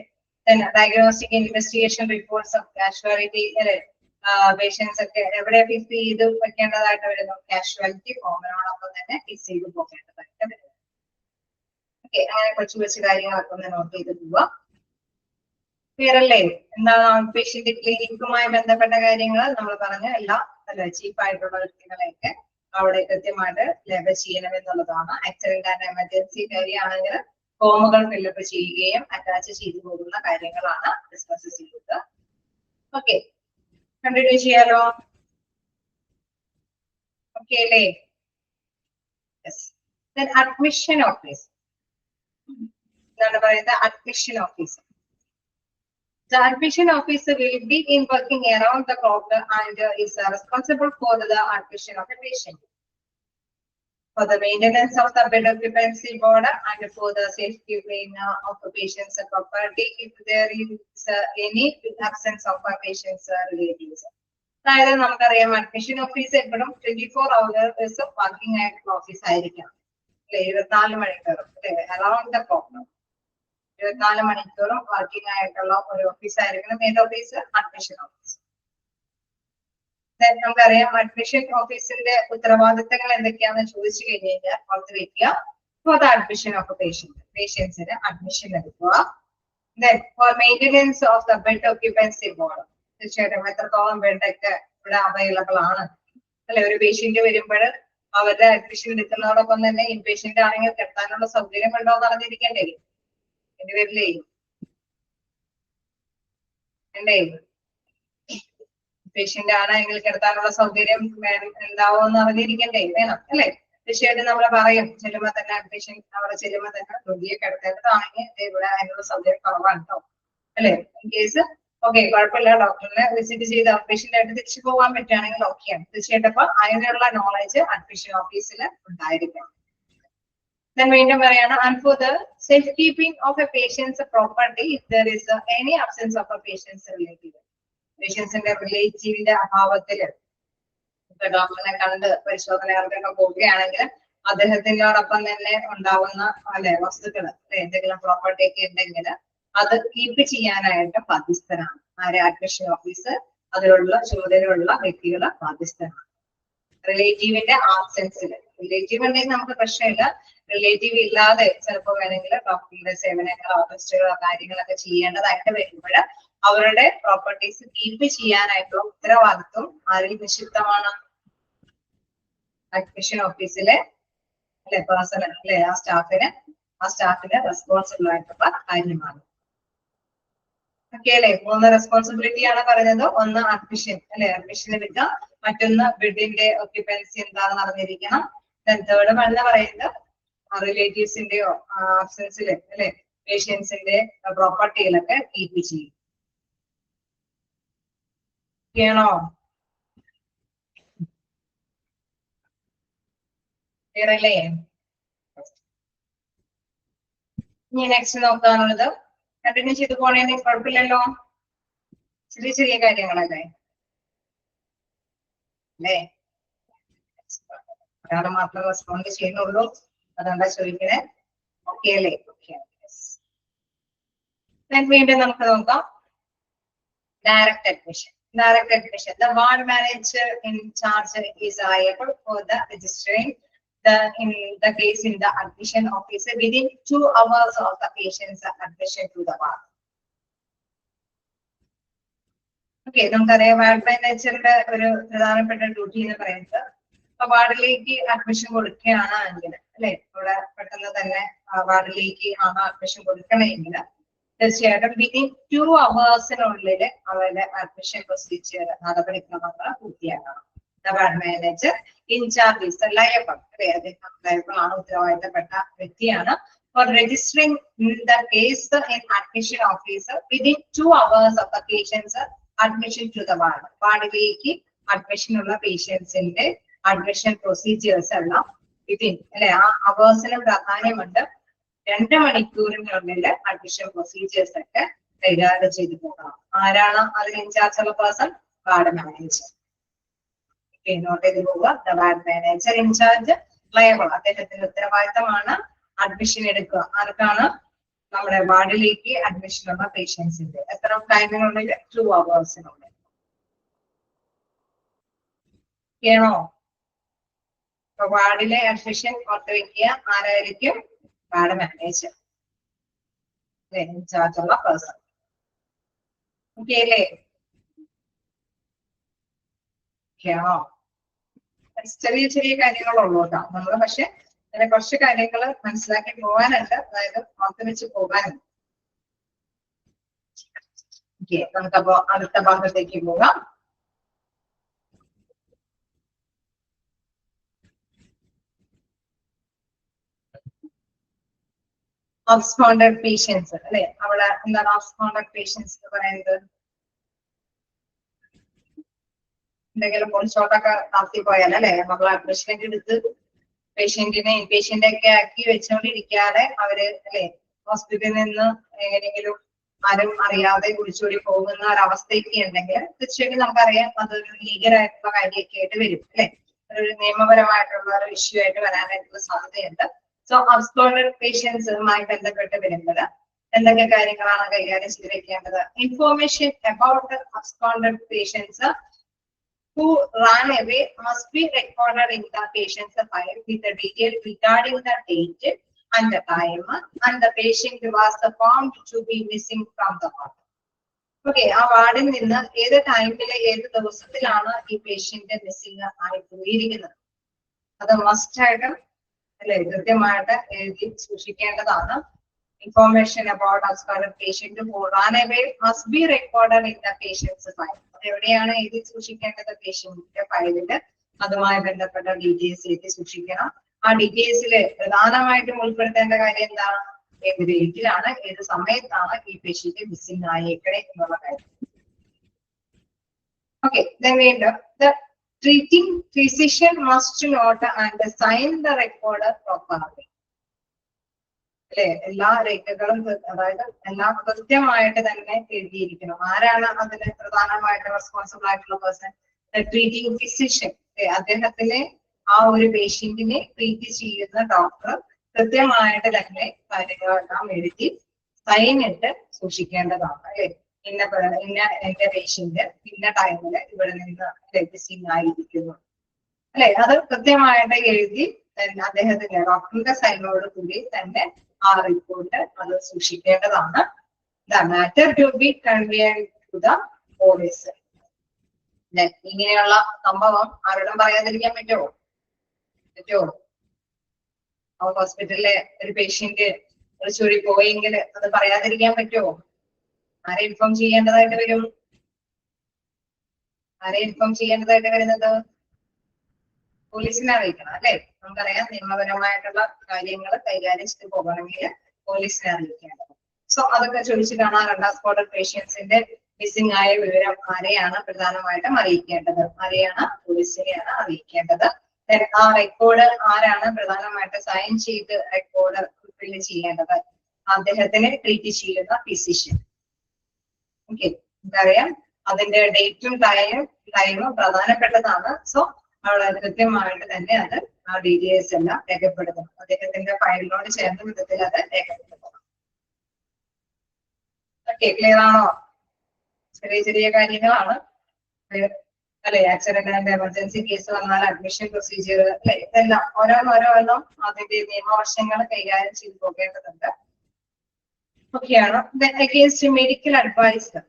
Diagnostic investigation reports of casualty അല്ലെ, പേഷ്യൻസ് ഒക്കെ എവിടെ ഫിക്സ് ചെയ്ത് വെക്കേണ്ടതായിട്ട് വരുന്നു? കാഷ്വാലിറ്റി ഫോമിനോടൊപ്പം തന്നെ ഫിക്സ് ചെയ്ത് പോകേണ്ടതായിട്ട് വരും. ഓക്കെ, അങ്ങനെ കൊച്ചു കാര്യങ്ങളൊക്കെ ഒന്ന് നോട്ട് ചെയ്ത് പോവാം. ക്ലിയർ അല്ലേ? എന്താണ് ഔട്ട് പേഷ്യന്റ് ക്ലിനിക്കുമായി ബന്ധപ്പെട്ട കാര്യങ്ങൾ നമ്മൾ പറഞ്ഞ എല്ലാം അല്ലെ, ചീപ്പായിട്ടുള്ള വ്യക്തികളെയൊക്കെ അവിടെ കൃത്യമായിട്ട് ലേബൽ ചെയ്യണം എന്നുള്ളതാണ്. ആക്സിഡന്റ് ആൻഡ് എമർജൻസി കാര്യമാണെങ്കിൽ ഫോമുകൾ ഫില്ലപ്പ് ചെയ്യുകയും അറ്റാച്ച് ചെയ്തു പോകുന്ന കാര്യങ്ങളാണ് ഡിസ്കസ് ചെയ്തത്. ഓക്കെ, കണ്ടിന്യൂ ചെയ്യാലോ? ഓക്കെ അല്ലേ? അഡ്മിഷൻ ഓഫീസ് എന്താണ് പറയുന്നത്? Admission office. The admission officer will be in working around the clock and is responsible for the admission of a patient, for the maintenance of the bed occupancy board and for the safekeeping of the patient's property if there is any absence of a patient's relatives. അതായത് നമുക്കറിയാം admission office എപ്പോഴും 24 hours working ആയിട്ടുള്ള office ആയിരിക്കാം അല്ലെ, 24 മണിക്കൂറും around the clock 24 മണിക്കൂറും working ആയിട്ടുള്ള ഒരു ഓഫീസ് ആയിരിക്കണം. ഏത് ഓഫീസ്? Admission office. നമുക്കറിയാം അഡ്മിഷൻ ഓഫീസിന്റെ ഉത്തരവാദിത്തങ്ങൾ എന്തൊക്കെയാണെന്ന് ചോദിച്ചു കഴിഞ്ഞാൽ ഓർത്ത് വെക്കുക. ഫോർ ദ അഡ്മിഷൻ ഓഫ് പേഷ്യൻസിന് അഡ്മിഷൻ എടുക്കുക. Then for maintenance of the bed occupancy board, തീർച്ചയായിട്ടും എത്രത്തോളം ബെഡൊക്കെ ഇവിടെ അവൈലബിൾ ആണ് അല്ലെ. ഒരു പേഷ്യന്റ് വരുമ്പോൾ അവരുടെ അഡ്മിഷൻ എടുക്കുന്നതോടൊപ്പം തന്നെ ഇൻപേഷ്യന്റ് ആണെങ്കിൽ കിടത്താനുള്ള സൗകര്യം ഉണ്ടോ എന്ന് അറിഞ്ഞിരിക്കേണ്ടേ? എന്റെ പേരിലേ അല്ലേ, പേഷ്യന്റ് ആണെങ്കിൽ കിടത്താനുള്ള സൗകര്യം ഉണ്ടാവും എന്ന് അറിഞ്ഞിരിക്കണ്ടേ? വേണം അല്ലെ. തീർച്ചയായിട്ടും നമ്മൾ പറയും ചെല്ലുമ്പോ തന്നെ അഡ്മിഷൻ അവിടെ ചെല്ലുമ്പോ തന്നെ രോഗിയെ കിടത്തേണ്ടതാണെങ്കിൽ ഇവിടെ അതിനുള്ള സൗകര്യം കുറവാണ് കേട്ടോ അല്ലെ. ഇൻ കേസ് ഓക്കെ കുഴപ്പമില്ല, ഡോക്ടറിനെ വിസിറ്റ് ചെയ്ത് ഔട്ട്പേഷ്യന്റ് ആയിട്ട് തിരിച്ചു പോകാൻ പറ്റുകയാണെങ്കിൽ ഓക്കെയാണ്. തീർച്ചയായിട്ടും അപ്പൊ അതിനുള്ള നോളജ് അഡ്മിഷൻ ഓഫീസിൽ ഉണ്ടായിരിക്കണം. വീണ്ടും പറയാണ്, and for the safekeeping of a patient's property if there is any absence of a patient's relative. പേഷ്യൻസിന്റെ റിലേറ്റീവിന്റെ അഭാവത്തില് ഇപ്പൊ ഡോക്ടറിനെ കണ്ട് പരിശോധനകൾക്കൊക്കെ പോവുകയാണെങ്കിൽ അദ്ദേഹത്തിനോടൊപ്പം തന്നെ ഉണ്ടാവുന്ന അല്ലെ വസ്തുക്കൾ എന്തെങ്കിലും പ്രോപ്പർട്ടി ഒക്കെ ഉണ്ടെങ്കിൽ അത് കീപ്പ് ചെയ്യാനായിട്ട് ബാധ്യസ്ഥനാണ് ആരെ? Admission officer. അതിലുള്ള ചുമതലയുള്ള വ്യക്തികൾ ബാധ്യസ്ഥനാണ്. റിലേറ്റീവിന്റെ ആബ്സെൻസിൽ, റിലേറ്റീവ് ഉണ്ടെങ്കിൽ നമുക്ക് പ്രശ്നമില്ല. റിലേറ്റീവ് ഇല്ലാതെ ചിലപ്പോൾ വേണമെങ്കിൽ ഡോക്ടറിന്റെ സേവനങ്ങളോ ടെസ്റ്റുകളോ കാര്യങ്ങളൊക്കെ ചെയ്യേണ്ടതായിട്ട് വരുമ്പോൾ അവരുടെ പ്രോപ്പർട്ടീസ് കീപ്പ് ചെയ്യാനായിട്ടുള്ള ഉത്തരവാദിത്വം ആരിൽ നിക്ഷിപ്തമാണ്? അഡ്മിഷൻ ഓഫീസിലെ അല്ലെ പേഴ്സണൽ അല്ലെ ആ സ്റ്റാഫിന് റെസ്പോൺസിബിൾ ആയിട്ടുള്ള കാര്യമാണ്. ഓക്കെ അല്ലെ. 3 റെസ്പോൺസിബിലിറ്റി ആണ് പറയുന്നത്. ഒന്ന് അഡ്മിഷൻ അല്ലെ, അഡ്മിഷൻ എടുക്കുക. മറ്റൊന്ന് ബെഡിന്റെ ഒക്യുപ്പൻസി എന്താണെന്ന് അറിഞ്ഞിരിക്കണം. തേർഡ് വൺ എന്ന് പറയുന്നത് റിലേറ്റീവ്സിന്റെയോ ആബ്സെൻസില് അല്ലെ പേഷ്യൻസിന്റെ പ്രോപ്പർട്ടിയിലൊക്കെ കീപ്പ് ചെയ്യും. ണോ? ക്ലിയറല്ലേ? ഇനി നെക്സ്റ്റ് നോക്കാനുള്ളത് കണ്ടിന്യൂ ചെയ്ത് പോണേന് കുഴപ്പമില്ലല്ലോ. ചെറിയ ചെറിയ കാര്യങ്ങളല്ലേ അല്ലേ? ഒരാൾ മാത്രം റെസ്പോണ്ട് ചെയ്യുന്നുള്ളൂ, അതുകൊണ്ടാ ചോദിക്കണേ. ഓക്കെ അല്ലേ? ഓക്കെ. വീണ്ടും നമുക്ക് നോക്കാം direct admission. Direct admission. The ward manager in charge is liable for the registering in the case in the admission officer within 2 hours of the patient's admission to the ward. Okay, നമുക്കറിയാം ward മാനേജറുടെ ഒരു പ്രധാനപ്പെട്ട duty എന്ന് പറയുന്നത് വാർഡിലേക്ക് admission കൊടുക്കുകയാണ് എങ്കിൽ അല്ലെ, ഇവിടെ പെട്ടെന്ന് തന്നെ വാർഡിലേക്ക് ആണ് അഡ്മിഷൻ കൊടുക്കണമെങ്കിൽ തീർച്ചയായിട്ടും വിത്തിൻ 2 hours അവരുടെ അഡ്മിഷൻ പ്രൊസീജിയർ നടപടിക്രമങ്ങൾ പൂർത്തിയാക്കണം. വാർഡ് മാനേജർ ഇൻചാർജ് ലയബിൾ അല്ലെ, അദ്ദേഹം ലയബിൾ ആണ്, ഉത്തരവാദിത്തപ്പെട്ട വ്യക്തിയാണ്. For registering the case in admission officer within 2 hours of the patient's admission to the ward. വാർഡിലേക്ക് അഡ്മിഷൻ ഉള്ള പേഷ്യൻസിന്റെ അഡ്മിഷൻ പ്രൊസീജിയേഴ്സ് എല്ലാം വിതിൻ അല്ലെ ആ അവേഴ്സിനും പ്രാധാന്യമുണ്ട്. 2 മണിക്കൂറിനുള്ളിൽ അഡ്മിഷൻ പ്രൊസീജിയേഴ്സ് ഒക്കെ കൈകാര്യം ചെയ്തു പോകണം. ആരാണ് അതിന് ഇൻചാർജ് ഉള്ള പേഴ്സൺ? Ward manager. നോട്ട് ചെയ്ത് പോവുക. The ward manager in charge liable, അദ്ദേഹത്തിന്റെ ഉത്തരവാദിത്തമാണ് അഡ്മിഷൻ എടുക്കുക. ആർക്കാണ്? നമ്മുടെ വാർഡിലേക്ക് അഡ്മിഷൻ ഉള്ള പേഷ്യൻസിന്റെ. എത്ര ടൈമിനുള്ളിൽ? 2 hours-നുള്ളിൽ. ണോ? അപ്പൊ വാർഡിലെ അഡ്മിഷൻ ഓർത്ത് വെക്കുക. ആരായിരിക്കും? വാർഡ് മാനേജർ, ഇൻചാർജ് ഉള്ള പേഴ്സൺ. ഓക്കെ അല്ലേ? ണോ? ചെറിയ ചെറിയ കാര്യങ്ങളുള്ളൂ കേട്ടോ നമ്മള്, പക്ഷെ അങ്ങനെ കുറച്ച് കാര്യങ്ങൾ മനസ്സിലാക്കി പോകാനുണ്ട്, അതായത് ഓർത്ത് വെച്ച് പോകാനുണ്ട്. ഓക്കെ, നമുക്കപ്പോ അടുത്ത ഭാഗത്തേക്ക് പോകാം. absconded patients അല്ലെ, അവിടെ എന്താണ് absconded patients എന്ന് പറയുന്നത്? എന്തെങ്കിലും പൊളിച്ചോട്ടൊക്കെ നടത്തി പോയാൽ അല്ലെ, നമ്മൾ അഡ്മിഷൻ എടുത്ത് പേഷ്യന്റിനെ ഒക്കെ ആക്കി വെച്ചുകൊണ്ടിരിക്കാതെ അവര് അല്ലെ ഹോസ്പിറ്റലിൽ നിന്ന് എങ്ങനെയെങ്കിലും ആരും അറിയാതെ കുടിച്ചോടി പോകുന്ന ഒരവസ്ഥയൊക്കെ ഉണ്ടെങ്കിൽ തീർച്ചയായിട്ടും നമുക്കറിയാം അതൊരു ലീഗലായിട്ടുള്ള കാര്യമൊക്കെ ആയിട്ട് വരും അല്ലെ, ഒരു നിയമപരമായിട്ടുള്ള ഒരു ഇഷ്യൂ ആയിട്ട് വരാനായിട്ടുള്ള സാധ്യതയുണ്ട്. സോ അബ്സ്കോണ്ടഡ് പേഷ്യൻസുമായി ബന്ധപ്പെട്ട് വരുമ്പോൾ എന്തൊക്കെ കാര്യങ്ങളാണ് കൈകാര്യം ചെയ്ത് വെക്കേണ്ടത്? Information about absconded patients who ran away must be recorded in the patient's file with the detail regarding the date and the time and the patient was found to be missing from the ward. Okay, ആ വാർഡിൽ നിന്ന് ഏത് ടൈമിലെ ഏത് ദിവസത്തിലാണ് ഈ patient missing ആയി പോയിരിക്കുന്നത് അത് must ആയിട്ട് അല്ലെ കൃത്യമായിട്ട് എഴുതി സൂക്ഷിക്കേണ്ടതാണ്. Information about absconded patient who ran away must be recorded in the patient's file. എവിടെയാണ് എഴുതി സൂക്ഷിക്കേണ്ടത്? പേഷ്യന്റിന്റെ ഫയലില് അതുമായി ബന്ധപ്പെട്ട ഡീറ്റെയിൽസ് എഴുതി സൂക്ഷിക്കണം. ആ ഡീറ്റെയിൽസില് പ്രധാനമായിട്ടും ഉൾപ്പെടുത്തേണ്ട കാര്യം എന്താണ്? ഏത് ഡേറ്റിലാണ്, ഏത് സമയത്താണ് ഈ പേഷ്യന്റ് മിസ്സിംഗ് ആയേക്കണേ എന്നുള്ള കാര്യം. Okay, the treating physician must note and sign the record properly. അല്ലെ, എല്ലാ രേഖകളും അതായത് എല്ലാം കൃത്യമായിട്ട് തന്നെ എഴുതിയിരിക്കണം. ആരാണ് അതിന് പ്രധാനമായിട്ട് റെസ്പോൺസിബിൾ ആയിട്ടുള്ള പേഴ്സൺ? Treating physician. അദ്ദേഹത്തിനെ ആ ഒരു പേഷ്യന്റിനെ ട്രീറ്റ് ചെയ്യുന്ന ഡോക്ടർ കൃത്യമായിട്ട് തന്നെ കാര്യങ്ങളെല്ലാം എഴുതി സൈൻ ഇട്ട് സൂക്ഷിക്കേണ്ടതാണ് അല്ലെ. എന്റെ പേഷ്യന്റ് ഇന്ന ടൈമില് ഇവിടെ നിന്ന് മിസ്സിംഗ് ആയിരിക്കുന്നു അല്ലെ, അത് കൃത്യമായിട്ട് എഴുതി അദ്ദേഹത്തിന്റെ ഡോക്ടറിന്റെ സൈനോട് കൂടി തന്നെ ആ റിപ്പോർട്ട് അത് സൂക്ഷിക്കേണ്ടതാണ്. The matter to be conveyed to the police. ഇങ്ങനെയുള്ള സംഭവം ആരോടും പറയാതിരിക്കാൻ പറ്റുമോ? ഹോസ്പിറ്റലിലെ ഒരു പേഷ്യന്റ് ചൊറി പോയെങ്കിൽ അത് പറയാതിരിക്കാൻ പറ്റുമോ? ആരെ ഇൻഫോം ചെയ്യേണ്ടതായിട്ട് വരും? ആരെ ഇൻഫോം ചെയ്യേണ്ടതായിട്ട് വരുന്നത്? പോലീസിനെ അറിയിക്കണം അല്ലെ. നമുക്കറിയാം നിയമപരമായിട്ടുള്ള കാര്യങ്ങൾ കൈകാര്യം ചെയ്ത് പോകണമെങ്കിൽ പോലീസിനെ അറിയിക്കേണ്ടത്. സോ അതൊക്കെ ചോദിച്ചു കാണാറുണ്ട്. അബ്സ്കോണ്ടഡ് പേഷ്യൻസിന്റെ മിസ്സിംഗ് ആയ വിവരം ആരെയാണ് പ്രധാനമായിട്ടും അറിയിക്കേണ്ടത്? ആരെയാണ്? പോലീസിനെയാണ് അറിയിക്കേണ്ടത്. ആ റെക്കോർഡ് ആരാണ് പ്രധാനമായിട്ട് സൈൻ ചെയ്ത് റെക്കോർഡ് ഫില്ല് ചെയ്യേണ്ടത്? അദ്ദേഹത്തിനെ ട്രീറ്റ് ചെയ്യുന്ന ഫിസിഷ്യൻ. ഓക്കെ, നമുക്കറിയാം അതിന്റെ ഡേറ്റും ടൈമും പ്രധാനപ്പെട്ടതാണ്. സോ അവിടെ കൃത്യമായിട്ട് തന്നെ അത് ആ ഡീറ്റെയിൽസ് എല്ലാം രേഖപ്പെടുത്തണം. അദ്ദേഹത്തിന്റെ ഫയലിനോട് ചേർന്ന വിധത്തിൽ അത് രേഖപ്പെടുത്തണം. ഓക്കെ, ക്ലിയർ ആണോ? ചെറിയ ചെറിയ കാര്യങ്ങളാണ് അല്ലെ. ആക്സിഡന്റ് ആൻഡ് എമർജൻസി കേസ് വന്നാൽ അഡ്മിഷൻ പ്രൊസീജിയർ അല്ലെ, ഇതെല്ലാം ഓരോന്നും അതിന്റെ നിയമവശങ്ങൾ കൈകാര്യം ചെയ്ത് പോകേണ്ടതുണ്ട്. ഒക്കെയാണ്. Against medical advice.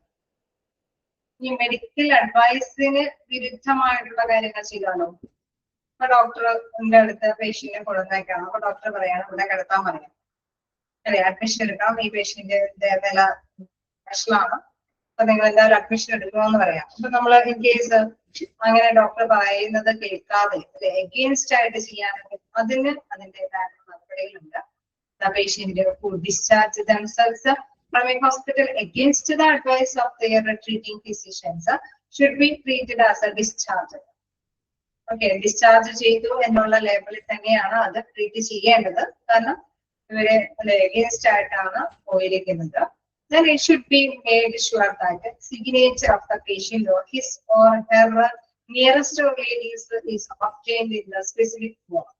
ഈ മെഡിക്കൽ അഡ്വൈസിന് വിരുദ്ധമായിട്ടുള്ള കാര്യങ്ങൾ ചെയ്താലോ? ഡോക്ടറിന്റെ അടുത്ത് പേഷ്യന്റിനെ കൊണ്ടുവന്നേക്കാണ്. അപ്പൊ ഡോക്ടർ പറയാണ് ഇവിടെ കിടത്താൻ പറയാം, അല്ലെ അഡ്മിഷൻ എടുക്കാം, ഈ പേഷ്യന്റിന്റെ നില പ്രശ്നമാണ്, അപ്പൊ നിങ്ങൾ എന്തായാലും അഡ്മിഷൻ എടുക്കണമെന്ന് പറയാം. അപ്പൊ നമ്മൾ ഇൻ കേസ് അങ്ങനെ ഡോക്ടർ പറയുന്നത് കേൾക്കാതെ എഗെയിൻസ്റ്റ് ആയിട്ട് ചെയ്യാണെങ്കിൽ അതിൻ്റെതായ നടപടികളുണ്ട്. The patient who discharge themselves from a hospital against the advice of their treating physicians should be treated as a discharge. Okay, discharge ചെയ്തു എന്നുള്ള ലേബലിൽ തന്നെയാണ് അത് ട്രീറ്റ് ചെയ്യേണ്ടത്. കാരണം ഇവരെ എഗെയിൻസ്റ്റ് ആയിട്ടാണ് പോയിരിക്കുന്നത്. Then it should be made sure that signature of the patient or his or her nearest relatives is obtained in the specific form.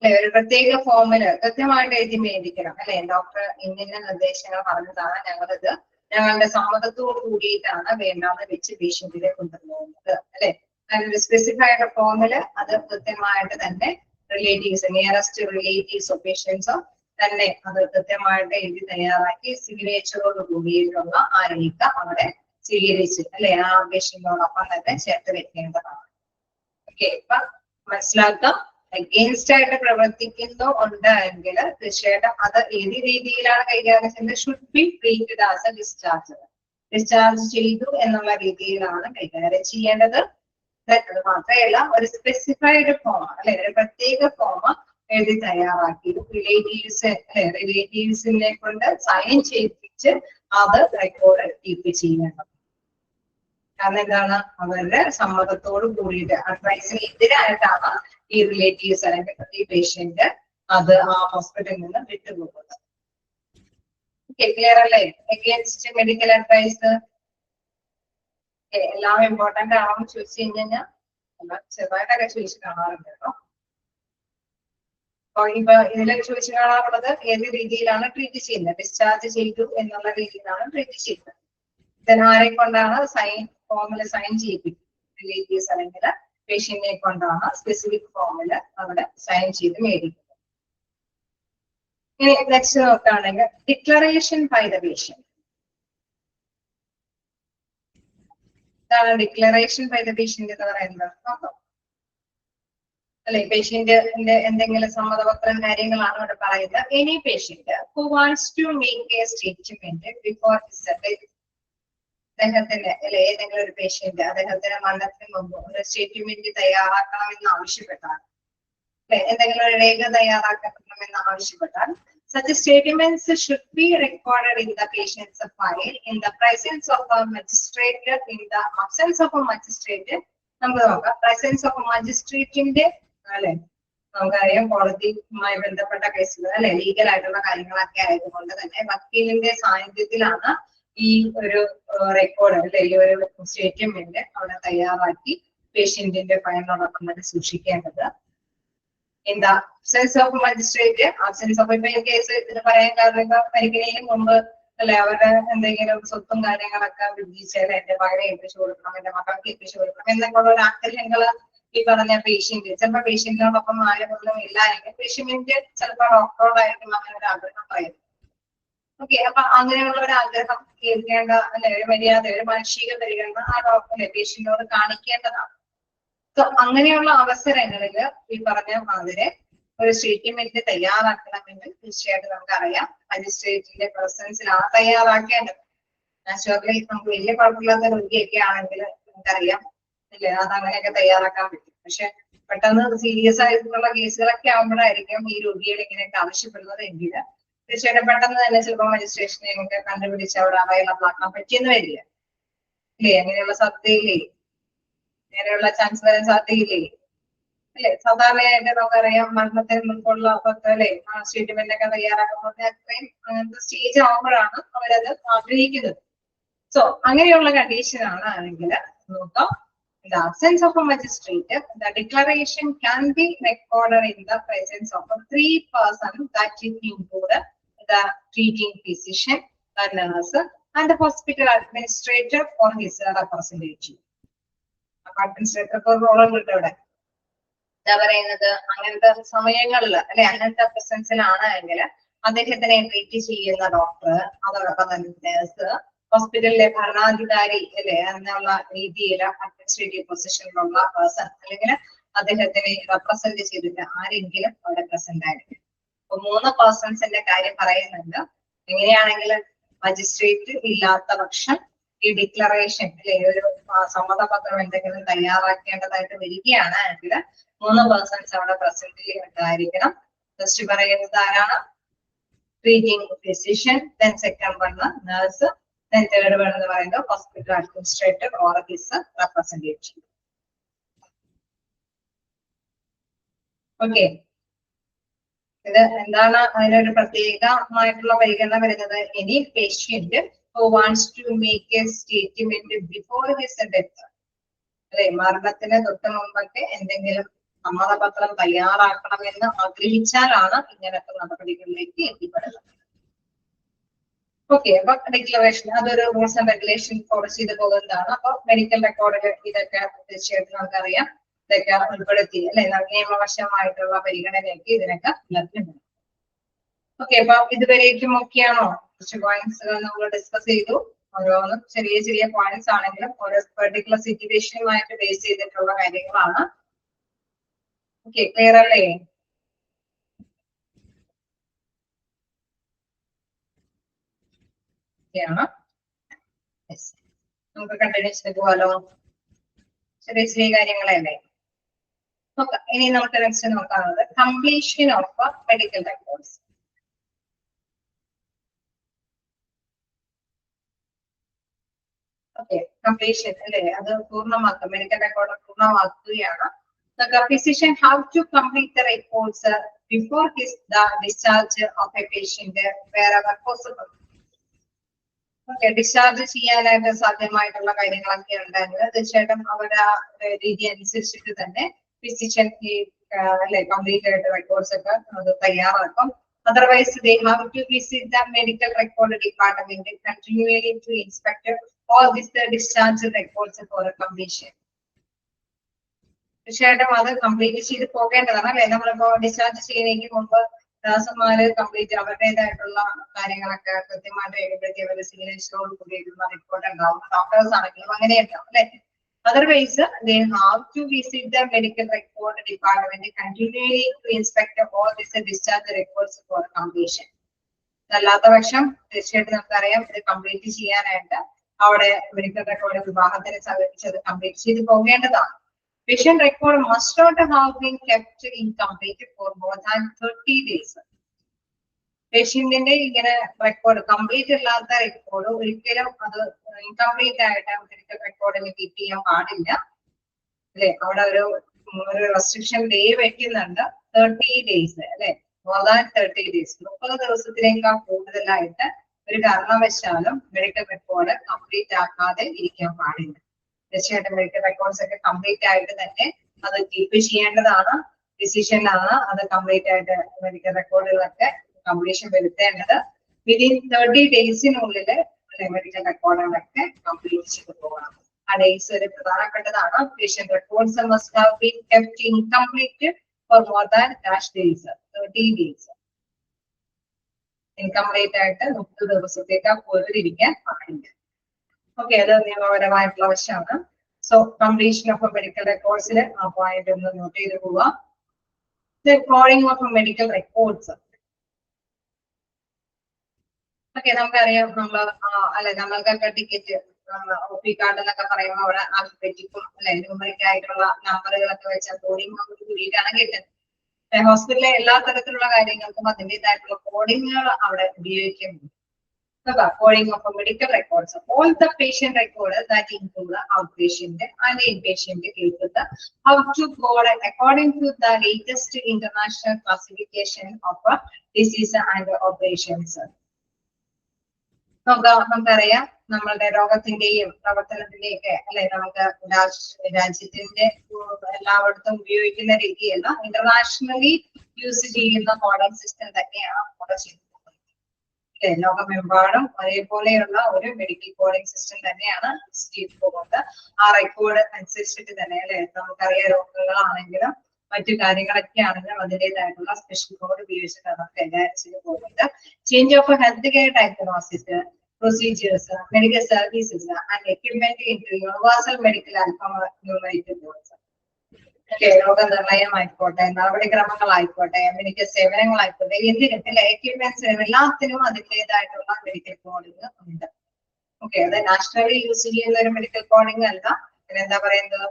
ഒരു പ്രത്യേക ഫോമില് കൃത്യമായിട്ട് എഴുതി മേടിക്കണം, അല്ലെ ഡോക്ടർ ഇന്ന നിർദ്ദേശങ്ങൾ പറഞ്ഞതാണ്, ഞങ്ങളിത് ഞങ്ങളുടെ സമ്മതത്തോട് കൂടിയിട്ടാണ് വേണ്ടാന്ന് വെച്ച് പേഷ്യന്റിനെ കൊണ്ടുപോകുന്നത്, അല്ലെ അതിനൊരു സ്പെസിഫൈഡ് ഫോമില് അത് കൃത്യമായിട്ട് തന്നെ റിലേറ്റീവ്സ് നിയറസ്റ്റ് റിലേറ്റീവ്സോ പേഷ്യൻസോ തന്നെ അത് കൃത്യമായിട്ട് എഴുതി തയ്യാറാക്കി സിഗ്നേച്ചറോട് കൂടിയിട്ടുള്ള ആ രേഖ അവിടെ സ്വീകരിച്ച് അല്ലെ ആ പേഷ്യന്റിനോടൊപ്പം തന്നെ ചേർത്ത് വെക്കേണ്ടതാണ്. ഓക്കെ, ഇപ്പൊ മനസ്സിലാക്കാം. അഗെയിൻസ്റ്റ് ആയിട്ട് പ്രവർത്തിക്കുന്നു ഉണ്ട് എങ്കിൽ തീർച്ചയായിട്ടും അത് ഏത് രീതിയിലാണ് കൈകാര്യം ചെയ്യുന്നത്? Should be treated as A discharge. Discharge ചെയ്തു എന്നുള്ള രീതിയിലാണ് കൈകാര്യം ചെയ്യേണ്ടത്. അത് മാത്രമല്ല ഒരു സ്പെസിഫൈഡ് ഫോം അല്ലെ ഒരു പ്രത്യേക ഫോം എഴുതി തയ്യാറാക്കി റിലേറ്റീവ്സിനെ കൊണ്ട് സൈൻ ചെയ്യിപ്പിച്ച് അത് റെക്കോർഡ് കീപ്പ് ചെയ്യണം. കാരണം എന്താണ് അവരുടെ സമ്മതത്തോട് കൂടിയിട്ട് അഡ്വൈസിന് എതിരായിട്ടാണ് ഈ റിലേറ്റീവ്സ് അല്ലെങ്കിൽ ഈ പേഷ്യന്റ് അത് ആ ഹോസ്പിറ്റലിൽ നിന്ന് വിട്ടുപോകുന്നത്. ക്ലിയർ അല്ലേ? അഗെയിൻസ്റ്റ് മെഡിക്കൽ അഡ്വൈസ് എല്ലാം ഇമ്പോർട്ടന്റ് ആണെന്ന് ചോദിച്ചു കഴിഞ്ഞാൽ ചെറുതായിട്ടൊക്കെ ചോദിച്ചു കാണാറുണ്ട് കേട്ടോ. അപ്പൊ ഇപ്പൊ ഇതിൽ ചോദിച്ചു കാണാറുള്ളത് ഏത് രീതിയിലാണ് ട്രീറ്റ് ചെയ്യുന്നത്? ഡിസ്ചാർജ് ചെയ്തു എന്നുള്ള രീതിയിലാണ് ട്രീറ്റ് ചെയ്യുന്നത്. ആരെ കൊണ്ടാണ് ഫോമില് സൈൻ ചെയ്യിപ്പിക്കുന്നത്? റിലേറ്റീവ്സ് അല്ലെങ്കിൽ പേഷ്യന്റിനെ കൊണ്ടാണ് സ്പെസിഫിക് ഫോമില് അവിടെ സൈൻ ചെയ്ത് മേടിക്കുന്നത്. ഇനി നെക്സ്റ്റ് നോക്കുകയാണെങ്കിൽ ഡിക്ലറേഷൻ ബൈ ദ പേഷ്യന്റ്. ഇതാണ് ഡിക്ലറേഷൻ ബൈ ദ പേഷ്യന്റ് എന്ന് പറയുന്നത്. നോക്കാം അല്ലെ പേഷ്യന്റിന്റെ എന്തെങ്കിലും സമ്മതപത്രം കാര്യങ്ങളാണ് ഇവിടെ പറയുന്നത്. Any patient who wants to make a statement before അദ്ദേഹത്തിന്റെ അല്ലെ ഏതെങ്കിലും ഒരു പേഷ്യന്റ് അദ്ദേഹത്തിന്റെ മരണത്തിന് മുമ്പ് ഒരു സ്റ്റേറ്റ്മെന്റ് തയ്യാറാക്കണമെന്ന് ആവശ്യപ്പെട്ടാൽ അല്ലെ എന്തെങ്കിലും ഒരു രേഖ തയ്യാറാക്കണമെന്ന് ആവശ്യപ്പെട്ടാൽ such statements should be recorded in the patient's file in the presence of a magistrate. In the absence of a magistrate നമുക്ക് നോക്കാം പ്രസൻസ് ഓഫ് മജിസ്ട്രേറ്റിന്റെ അല്ലെ നമുക്കറിയാം കോടതിയുമായി ബന്ധപ്പെട്ട കേസുകൾ അല്ലെ ലീഗൽ ആയിട്ടുള്ള കാര്യങ്ങളൊക്കെ ആയതുകൊണ്ട് തന്നെ വക്കീലിന്റെ സാന്നിധ്യത്തിലാണ് ഈ ഒരു റെക്കോർഡ് അല്ലെ ഈ ഒരു സ്റ്റേറ്റ്മെന്റ് അവിടെ തയ്യാറാക്കി പേഷ്യന്റിന്റെ ഫയലിനോടൊപ്പം തന്നെ സൂക്ഷിക്കേണ്ടത്. എന്താ absence of magistrate absence of ഇപ്പൊ കേസ് ഇതിന് പറയാൻ കാരണം മരിക്കുന്നതിന് മുമ്പ് അല്ലെ അവരുടെ എന്തെങ്കിലും സ്വത്തും കാര്യങ്ങളൊക്കെ വിധിച്ചാൽ എന്റെ മകനെ ഏൽപ്പിച്ചു കൊടുക്കണം, എന്റെ മക്കൾക്ക് ഏൽപ്പിച്ചു കൊടുക്കണം എന്നൊക്കെ ഉള്ള ഒരു ആഗ്രഹങ്ങള് ഈ പറഞ്ഞ പേഷ്യന്റ് ചിലപ്പോ പേഷ്യന്റിനോടൊപ്പം ആരും ഇല്ല എങ്കിൽ പേഷ്യന്റ് ചിലപ്പോ ഡോക്ടറോടായിരിക്കും അങ്ങനെ ഒരു ആഗ്രഹം പറയുന്നത്. ഓക്കെ, അപ്പൊ അങ്ങനെയുള്ള ഒരു ആഗ്രഹം കേൾക്കേണ്ട അല്ലെ ഒരു മര്യാദ ഒരു മാനുഷിക പരിഗണന ആ ഡോക്ടറെ പേഷ്യന്റിനോട് കാണിക്കേണ്ടതാണ്. സോ അങ്ങനെയുള്ള അവസരങ്ങളിൽ ഈ പറഞ്ഞ മാതിരി ഒരു സ്റ്റേറ്റ്മെന്റ് തയ്യാറാക്കണമെങ്കിൽ തീർച്ചയായിട്ടും നമുക്കറിയാം മജിസ്ട്രേറ്റിന്റെ പ്രസൻസിലാണ് തയ്യാറാക്കേണ്ടത്. നാച്ചുറലി നമുക്ക് വലിയ കുഴപ്പമില്ലാത്ത രോഗിയൊക്കെ ആണെങ്കിൽ നമുക്കറിയാം അല്ലെ അത് അങ്ങനെയൊക്കെ തയ്യാറാക്കാൻ പറ്റും. പക്ഷെ പെട്ടെന്ന് സീരിയസ് ആയിട്ടുള്ള കേസുകളൊക്കെ ആകുമ്പോഴായിരിക്കും ഈ രോഗികൾ ഇങ്ങനെയൊക്കെ ആവശ്യപ്പെടുന്നത് എങ്കിൽ തീർച്ചയായിട്ടും പെട്ടെന്ന് തന്നെ ചിലപ്പോൾ മജിസ്ട്രേഷനെ നമുക്ക് കണ്ടുപിടിച്ച് അവിടെ അവൈലബിൾ ആക്കാൻ പറ്റിയെന്ന് വരില്ല അല്ലേ? അങ്ങനെയുള്ള സാധ്യതയില്ലേ? അങ്ങനെയുള്ള ചാൻസ് വരാൻ സാധ്യതയില്ലേ? അല്ലെ സാധാരണയായിട്ട് നമുക്കറിയാം മരണത്തിന് മുൻപുള്ള അല്ലെ ആ സ്റ്റേറ്റ്മെന്റ് ഒക്കെ തയ്യാറാക്കുമ്പോൾ അത്രയും അങ്ങനത്തെ സ്റ്റേജ് ആകുമ്പോഴാണ് അവരത് ആഗ്രഹിക്കുന്നത്. സോ അങ്ങനെയുള്ള കണ്ടീഷൻ ആണ് ആണെങ്കിൽ നോക്കാം in the absence of a magistrate the declaration can be recorded in the presence of a three person that include the treating physician, the nurse and the hospital administrator or his representative. Administrator role ഉണ്ട് ഇവിടെ. എന്താ പറയുന്നത് അങ്ങനത്തെ സമയങ്ങളിൽ അല്ലെ അങ്ങനത്തെ പ്രസൻസിലാണ് എങ്കിൽ അദ്ദേഹത്തിനെ ട്രീറ്റ് ചെയ്യുന്ന ഡോക്ടർ അതോടൊപ്പം തന്നെ നേഴ്സ് ഹോസ്പിറ്റലിലെ ഭരണാധികാരി അല്ലെ എന്നുള്ള രീതിയിൽ അഡ്മിനിസ്ട്രേറ്റീവ് പൊസിഷനിലുള്ള പേഴ്സൺ അല്ലെങ്കിൽ അദ്ദേഹത്തിനെ റെപ്രസെന്റ് ചെയ്തിട്ട് ആരെങ്കിലും അവിടെ പ്രസന്റ് ആയിരിക്കും. അപ്പൊ 3 പേഴ്സൺസിന്റെ കാര്യം പറയുന്നുണ്ട്. എങ്ങനെയാണെങ്കിലും മജിസ്ട്രേറ്റ് ഇല്ലാത്ത പക്ഷം ഈ ഡിക്ലറേഷൻ അല്ലെ ഒരു സമ്മതപത്രം എന്തെങ്കിലും തയ്യാറാക്കേണ്ടതായിട്ട് വരികയാണ് എങ്കിൽ 3 പേഴ്സൺസ് അവിടെ പ്രസന്റ് ഉണ്ടായിരിക്കണം. ഫസ്റ്റ് പറയുന്നത് ആരാണ്? Treating physician, then second one nurse, then third one എന്ന് പറയുന്നത് hospital administrator or his representative. Okay, ഇത് എന്താണ് അതിനൊരു പ്രത്യേകമായിട്ടുള്ള പരിഗണന വരുന്നത്? Any patient who wants to make a statement before his death, അല്ലെ മരണത്തിന് തൊട്ട് മുമ്പൊക്കെ എന്തെങ്കിലും സമ്മതപത്രം തയ്യാറാക്കണമെന്ന് ആഗ്രഹിച്ചാലാണ് ഇങ്ങനത്തെ നടപടികളിലേക്ക് എത്തിപ്പെടുന്നത്. ഓക്കെ, അപ്പൊ ഡിക്ലറേഷൻ അതൊരു റൂൾസ് ആൻഡ് റെഗുലേഷൻ ഫോളോ ചെയ്ത് പോകുന്നതാണ്. അപ്പൊ മെഡിക്കൽ റെക്കോർഡിൽ ഇതൊക്കെ തീർച്ചയായിട്ടും നമുക്കറിയാം, ഇതൊക്കെ ഉൾപ്പെടുത്തി അല്ലെ നിയമവശമായിട്ടുള്ള പരിഗണനയ്ക്ക് ഇതിനൊക്കെ ലഭ്യമാണ്. ഓക്കെ, അപ്പൊ ഇതുവരേക്കും ഒക്കെയാണോ? കുറച്ച് പോയിന്റ്സുകൾ നമ്മൾ ഡിസ്കസ് ചെയ്തു. ഓരോന്നും ചെറിയ ചെറിയ പോയിന്റ്സ് ആണെങ്കിലും ഓരോ പെർട്ടിക്കുലർ സിറ്റുവേഷനുമായിട്ട് ബേസ് ചെയ്തിട്ടുള്ള കാര്യങ്ങളാണ്. ഓക്കെ, ക്ലിയർ അല്ലേ? നമുക്ക് കണ്ടിന്യൂ ചെയ്ത് പോകാലോ. ചെറിയ ചെറിയ കാര്യങ്ങളല്ലേ. നോക്കാം, ഇനി നമുക്ക് നെക്സ്റ്റ് നോക്കാവുന്നത് completion of medical records. Okay, completion അല്ലേ, അത് പൂർണ്ണമാക്കുക, മെഡിക്കൽ റെക്കോർഡ് പൂർണ്ണമാക്കുകയാണ്. The physician have to complete the reports before the discharge of a patient wherever possible. Okay, discharge ചെയ്യാനായിട്ട് സാധ്യമായിട്ടുള്ള കാര്യങ്ങളൊക്കെ ഉണ്ടെങ്കിൽ തീർച്ചയായിട്ടും അവരുടെ രീതി അനുസരിച്ചിട്ട് തന്നെ ഫിസിഷ്യൻ ഈ അല്ലെ കംപ്ലീറ്റ് ആയിട്ട് റെക്കോർഡ്സ് ഒക്കെ അത് തയ്യാറാക്കും. Otherwise, they have to visit the medical record department continually to inspect all these discharge records for completion. തീർച്ചയായിട്ടും അത് കംപ്ലീറ്റ് ചെയ്ത് പോകേണ്ടതാണ് അല്ലെ. നമ്മളിപ്പോ ഡിസ്ചാർജ് ചെയ്യുന്നതിന് മുമ്പ് നഴ്സുമാര് കംപ്ലീറ്റ് അവരുടേതായിട്ടുള്ള കാര്യങ്ങളൊക്കെ കൃത്യമായിട്ട് രേഖപ്പെടുത്തി അവരുടെ സിഗ്നേച്ചറോട് കൂടിയിട്ടുള്ള റിപ്പോർട്ട് ഉണ്ടാവും. ഡോക്ടേഴ്സ് ആണെങ്കിലും അങ്ങനെ ഉണ്ടാവും അല്ലെ. Otherwise, they have to visit the medical record department continually to inspect all these discharge records for completion. അല്ലാത്ത പക്ഷം തീർച്ചയായിട്ടും നമുക്കറിയാം ഇത് കംപ്ലീറ്റ് ചെയ്യാനായിട്ട് അവിടെ മെഡിക്കൽ റെക്കോർഡ് വിഭാഗത്തിനെ സമീപിച്ചത് കംപ്ലീറ്റ് ചെയ്ത് പോകേണ്ടതാണ്. Patient record must not have been kept incomplete for more than 30 days. പേഷ്യന്റിന്റെ ഇങ്ങനെ റെക്കോർഡ് കംപ്ലീറ്റ് അല്ലാത്ത റെക്കോർഡ് ഒരിക്കലും അത് ഇൻകംപ്ലീറ്റ് ആയിട്ട് മെഡിക്കൽ റെക്കോർഡിന് കീപ്പ് ചെയ്യാൻ പാടില്ല അല്ലെ. അവിടെ ഒരു റെസ്ട്രിക്ഷൻ ഡേ വെക്കുന്നുണ്ട്, 30 days അല്ലെ, മോർ ദാൻ 30 days, 30 ദിവസത്തിനേക്കാൾ കൂടുതലായിട്ട് ഒരു കാരണവശാലും മെഡിക്കൽ റെക്കോർഡ് കംപ്ലീറ്റ് ആക്കാതെ ഇരിക്കാൻ പാടില്ല. തീർച്ചയായിട്ടും മെഡിക്കൽ റെക്കോർഡ്സ് ഒക്കെ കംപ്ലീറ്റ് ആയിട്ട് തന്നെ അത് കീപ്പ് ചെയ്യേണ്ടതാണ്. ഫിസിഷ്യനാണ് അത് കംപ്ലീറ്റ് ആയിട്ട് മെഡിക്കൽ റെക്കോർഡുകളൊക്കെ കംപ്ലീഷൻ വരുത്തേണ്ടത്. വിതിൻ 30 ഡേയ്സിനുള്ളില് മെഡിക്കൽ റെക്കോർഡുകളൊക്കെ കംപ്ലീറ്റ് ചെയ്ത് പോകണം. ആ ഡേയ്സ് ഒരു പ്രധാനപ്പെട്ടതാണ്. Patient records must have been kept incomplete for more than days, 30 days. Incomplete ആയിട്ട് 30 ദിവസത്തേക്ക് കൂടുതലിരിക്കാൻ പാടില്ല. ഓക്കെ, അത് നിയമപരമായിട്ടുള്ള വശമാണ്. സോ കംപ്ലീഷൻ ഓഫ് മെഡിക്കൽ റെക്കോർഡ്സിൽ ആ പോയിന്റ് ഒന്ന് നോട്ട് ചെയ്ത് പോവാം. Recording of medical records. Okay, നമുക്കറിയാം നമ്മൾ അല്ലെ നമ്മൾക്കൊക്കെ ടിക്കറ്റ് OP കാർഡ് എന്നൊക്കെ പറയുമ്പോൾ അവിടെ ആൽഫബറ്റിക്കും അല്ലെ ന്യൂമറിക് ആയിട്ടുള്ള നമ്പറുകളൊക്കെ വെച്ച കോഡിംഗ് കൂടിയിട്ടാണ് കിട്ടുന്നത്. ഹോസ്പിറ്റലിലെ എല്ലാ തരത്തിലുള്ള കാര്യങ്ങൾക്കും അതിൻ്റെതായിട്ടുള്ള കോഡിങ്ങുകൾ അവിടെ ഉപയോഗിക്കുന്നുണ്ട്. Coding of medical records. All the patient records that include the outpatient and inpatient cases have to code according to the latest international classification of disease and operations. നമുക്കറിയാം നമ്മളുടെ രോഗത്തിന്റെയും പ്രവർത്തനത്തിന്റെയും ഒക്കെ അല്ലെ നമുക്ക് രാജ്യത്തിന്റെ എല്ലായിടത്തും ഉപയോഗിക്കുന്ന രീതിയല്ല, ഇന്റർനാഷണലി യൂസ് ചെയ്യുന്ന കോഡിംഗ് സിസ്റ്റം തന്നെയാണ് ഫോളോ ചെയ്യുന്നത്. ലോകമെമ്പാടും ഒരേപോലെയുള്ള ഒരു മെഡിക്കൽ കോഡിംഗ് സിസ്റ്റം തന്നെയാണ് ചെയ്തു പോകുന്നത്. ആ റെക്കോർഡ് അനുസരിച്ചിട്ട് തന്നെ അല്ലെ നമുക്കറിയാം രോഗങ്ങളാണെങ്കിലും മറ്റു കാര്യങ്ങളൊക്കെ ആണെങ്കിലും അതിൻ്റെതായിട്ടുള്ള സ്പെഷ്യൽ കോഡ് ഉപയോഗിച്ചിട്ടാണ് നമുക്ക് കൈകാര്യം ചെയ്ത് പോകുന്നത്. Change of health care diagnosis, procedures, medical services, and equipment into universal medical alphanumeric boards. Okay, രോഗനിർണയമായിക്കോട്ടെ, നടപടിക്രമങ്ങളായിക്കോട്ടെ, മെഡിക്കൽ സേവനങ്ങളായിക്കോട്ടെ, എന്തിനും എക്യുപ്മെന്റ്സ് എല്ലാത്തിനും അതിൻ്റെതായിട്ടുള്ള മെഡിക്കൽ കോഡിംഗ് ഉണ്ട്. ഓക്കെ, അത് നാഷണലി യൂസ് ചെയ്യുന്ന ഒരു മെഡിക്കൽ കോഡിംഗ് അല്ല. എന്താ പറയുന്നത്,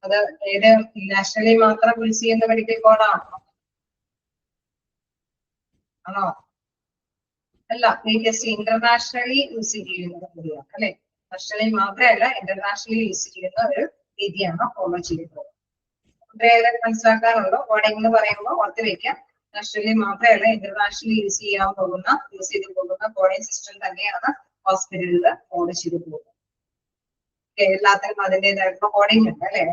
അത് ഏത് നാഷണലി മാത്രം യൂസ് ചെയ്യുന്ന മെഡിക്കൽ കോഡാണോ? ആണോ? അല്ല, ജസ്റ്റ് ഇന്റർനാഷണലി യൂസ് ചെയ്യുന്നത് കൂടിയാണ് അല്ലെ. നാഷണലി മാത്രമല്ല, ഇന്റർനാഷണലി യൂസ് ചെയ്യുന്ന ഒരു രീതിയാണ് ഫോളോ ചെയ്യുന്നത്. മനസ്സിലാക്കാനുള്ളൂ. കോഡിംഗ് എന്ന് പറയുമ്പോൾ ഓർത്ത് വെക്കാം, നാഷണലി മാത്രമല്ല ഇന്റർനാഷണലി യൂസ് ചെയ്ത് പോകുന്ന കോഡിംഗ് സിസ്റ്റം തന്നെയാണ് ഹോസ്പിറ്റലിൽ ഫോളോ ചെയ്ത് പോകുന്നത്. എല്ലാത്തിനും അതിൻ്റെതായിട്ടുള്ള കോഡിംഗ് ഉണ്ട് അല്ലെ.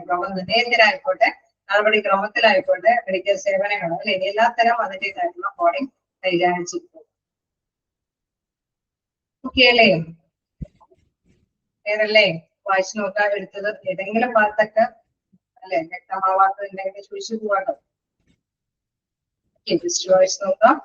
എന്തിനായിക്കോട്ടെ, നടപടിക്രമത്തിലായിക്കോട്ടെ, മെഡിക്കൽ സേവനങ്ങൾ അല്ലെ, എല്ലാത്തരം അതിൻ്റെതായിട്ടുള്ള കോഡിംഗ് കൈകാര്യം ചെയ്തു. ഓക്കെ അല്ലേ? വേറല്ലേ വായിച്ചു നോക്കാൻ എടുത്തത് ഏതെങ്കിലും ഭാഗത്തൊക്കെ അല്ലെ വ്യക്തമാവാത്തതുണ്ടെങ്കിൽ ചോദിച്ചു പോകാട്ടോ. ജസ്റ്റ് വായിച്ചു നോക്കാം.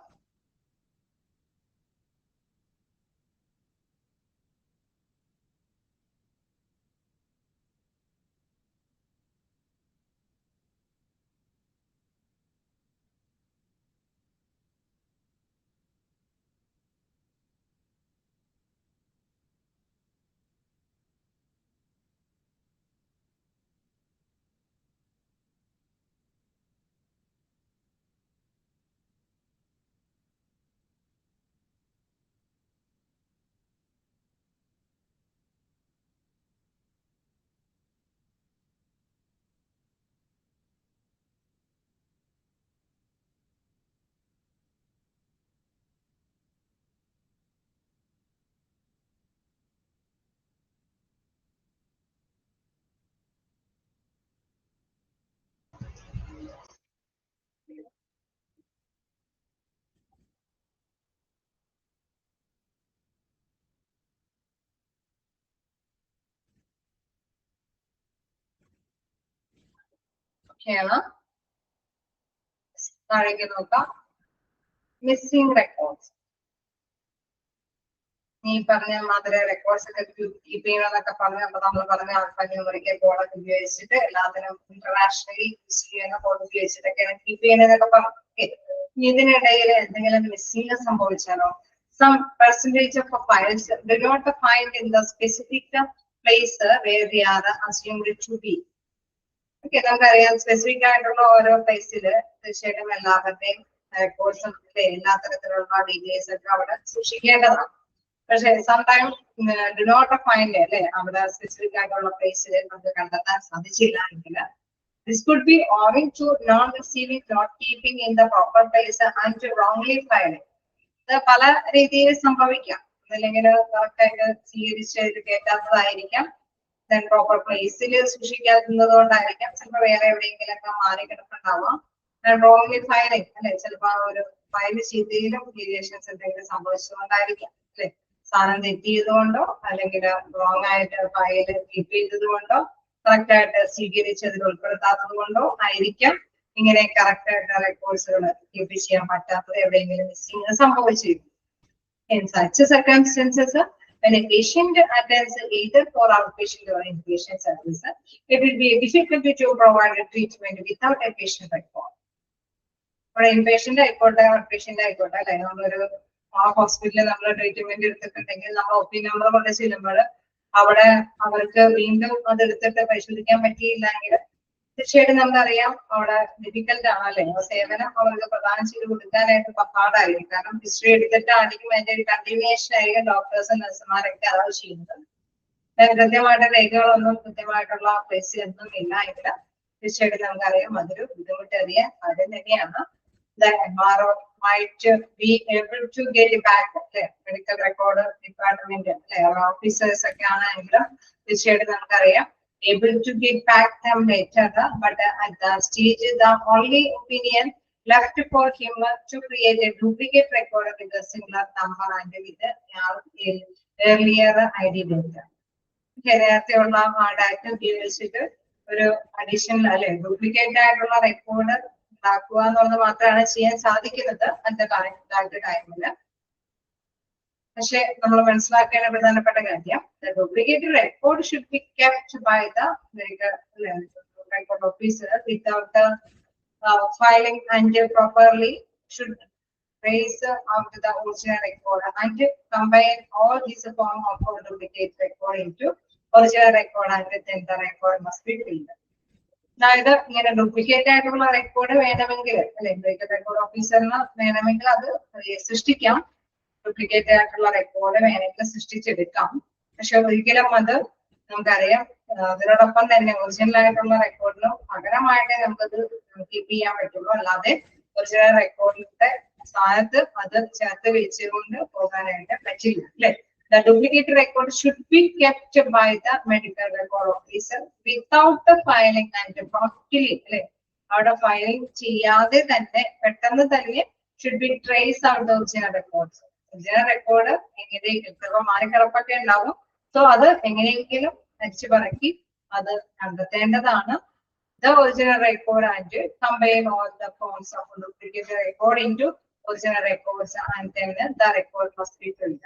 ഓക്കെയാണ്. താഴേക്ക് നോക്കാം. Missing records. നീ പറഞ്ഞ മാത്രമേ റെക്കോർഡ്സ് ഒക്കെ കീപ്പ് ചെയ്യണമെന്നൊക്കെ പറഞ്ഞപ്പോൾ നമ്മൾ പറഞ്ഞ ആൽഫാന്യൂമറിക്കൽ കോഡൊക്കെ ഉപയോഗിച്ചിട്ട് എല്ലാത്തിനും ഇന്റർനാഷണലി യൂസ് ചെയ്യുന്ന കോഡ് ഉപയോഗിച്ചിട്ടൊക്കെയാണ് കീപ്പ് ചെയ്യുന്നതൊക്കെ പറഞ്ഞു. ഇതിനിടയിൽ എന്തെങ്കിലും missing സംഭവിച്ചാലോ? Some percentage of files do not find in the specific place where they are assumed to be. Okay, നമുക്കറിയാം സ്പെസിഫിക് ആയിട്ടുള്ള ഓരോ പ്ലേസില് തീർച്ചയായിട്ടും എല്ലാവരുടെയും റെക്കോർഡ്സും എല്ലാ തരത്തിലുള്ള ഡീറ്റെയിൽസ് ഒക്കെ അവിടെ സൂക്ഷിക്കേണ്ടതാണ്. പക്ഷെ സംടൈം ഡു നോട്ട് ഫൈൻഡ് അല്ലെ അവിടെ സ്പെസിഫിക് ആയിട്ടുള്ള പ്ലേസിൽ നമുക്ക് കണ്ടെത്താൻ സാധിച്ചില്ല എങ്കിൽ this could be owing to non receiving, not keeping in the proper place and wrongly filing. ഇത് പല രീതിയിൽ സംഭവിക്കാം. അല്ലെങ്കിൽ കറക്റ്റ് ആയിട്ട് സ്വീകരിച്ച് കേട്ടാത്തതായിരിക്കാം, ദെൻ പ്രോപ്പർ പ്ലേസിൽ സൂക്ഷിക്കാത്തത് കൊണ്ടായിരിക്കാം, ചിലപ്പോൾ വേറെ എവിടെയെങ്കിലൊക്കെ മാറി കിടപ്പുണ്ടാവാം. റോങ്ലി ഫയലിംഗ് അല്ലെ, ചിലപ്പോൾ ആ ഒരു ഫയൽ ചെയ്തതിലും വേരിയേഷൻസ് എന്തെങ്കിലും സംഭവിച്ചതുകൊണ്ടായിരിക്കാം അല്ലെ. സാധനം തെറ്റിയത് കൊണ്ടോ അല്ലെങ്കിൽ റോങ് ആയിട്ട് ഫയൽ കീപ്പ് ചെയ്തത് കൊണ്ടോ കറക്റ്റ് ആയിട്ട് സ്വീകരിച്ചതിൽ ഉൾപ്പെടുത്താത്തത് കൊണ്ടോ ആയിരിക്കാം ഇങ്ങനെ കറക്റ്റ് ആയിട്ട് റെക്കോർഡ്സുകൾ കീപ്പ് ചെയ്യാൻ പറ്റാത്തത്, എവിടെയെങ്കിലും missing സംഭവിച്ചിരിക്കും. In such circumstances, when a patient attends either for outpatient or inpatient service, it will be difficult to provide a treatment without a patient record. For inpatient ആയിക്കോട്ടെ outpatient ആയിക്കോട്ടെ അല്ലെ, നമ്മളൊരു ആ ഹോസ്പിറ്റലിൽ നമ്മൾ ട്രീറ്റ്മെന്റ് എടുത്തിട്ടുണ്ടെങ്കിൽ നമ്മൾ OP നമ്പർ കൊണ്ട് ചെല്ലുമ്പോൾ അവിടെ അവർക്ക് വീണ്ടും അത് എടുത്തിട്ട് പരിശോധിക്കാൻ പറ്റിയില്ലെങ്കിൽ തീർച്ചയായിട്ടും നമുക്കറിയാം അവിടെ ഡിഫിക്കൽട്ട് ആണല്ലേ. സേവനം അവർക്ക് പ്രദാനം ചെയ്ത് കൊടുക്കാനായിട്ട് പാടായിരിക്കും. കാരണം ഹിസ്റ്ററി എടുത്തിട്ടായിരിക്കും അതിന്റെ ഒരു കണ്ടിന്യൂവേഷൻ ആയിരിക്കും ഡോക്ടേഴ്സും നഴ്സുമാരൊക്കെ അതാണ് ചെയ്യുന്നത്. കൃത്യമായിട്ട് രേഖകളൊന്നും കൃത്യമായിട്ടുള്ള പ്ലേസ് ഒന്നും ഇല്ല എങ്കിൽ തീർച്ചയായിട്ടും നമുക്കറിയാം അതൊരു ബുദ്ധിമുട്ടേറിയ കാര്യം തന്നെയാണ്. MRO might be able to get back medical record department അല്ലെ ഓഫീസേഴ്സ് ഒക്കെ ആണെങ്കിൽ തീർച്ചയായിട്ടും നമുക്കറിയാം able to get back them later, but at the stage the only opinion left for him to create a duplicate record with a similar number and with the earlier ID data. നേരത്തെയുള്ള ആ data ഉപയോഗിച്ചിട്ട് ഒരു additional അല്ലെ duplicate ആയിട്ടുള്ള record ഉണ്ടാക്കുക എന്നുള്ളത് മാത്രമാണ് ചെയ്യാൻ സാധിക്കുന്നത് അന്നത്തെ ടൈമില്. പക്ഷെ നമ്മൾ മനസ്സിലാക്കേണ്ട പ്രധാനപ്പെട്ട കാര്യം the duplicated record should be kept by the record officer without the filing and properly should trace out the original record and combine all these form of duplicate record into original record and then the record must be filled. അതായത് ഇങ്ങനെ duplicate ആയിട്ടുള്ള record വേണമെങ്കിൽ അല്ലെ record ഓഫീസറിന് വേണമെങ്കിൽ അത് സൃഷ്ടിക്കാം. Duplicate ആയിട്ടുള്ള record വേണമെങ്കിൽ സൃഷ്ടിച്ചെടുക്കാം. പക്ഷെ ഒരിക്കലും അത് നമുക്കറിയാം അതിനോടൊപ്പം തന്നെ ഒറിജിനൽ ആയിട്ടുള്ള റെക്കോർഡിന് പകരമായിട്ട് നമുക്കത് കീപ്പ് ചെയ്യാൻ പറ്റുള്ളൂ. അല്ലാതെ ഒറിജിനൽ റെക്കോർഡിന്റെ സ്ഥാനത്ത് അത് ചേർത്ത് വെച്ചുകൊണ്ട് പോകാനായിട്ട് പറ്റില്ല അല്ലെ. The duplicate record should be kept by the medical record officer without the filing and promptly അല്ലെ അവിടെ ഫയലിംഗ് ചെയ്യാതെ തന്നെ പെട്ടെന്ന് തന്നെ should be trace out the original records. Original record എങ്ങനെ ചിലപ്പോൾ മാറിക്കിടപ്പൊക്കെ ഉണ്ടാവും. സോ അത് എങ്ങനെയെങ്കിലും അരിച്ചു പറക്കി അത് കണ്ടെത്തേണ്ടതാണ്. The original record and combine all the forms of duplicate record into original records and then the record must be filled.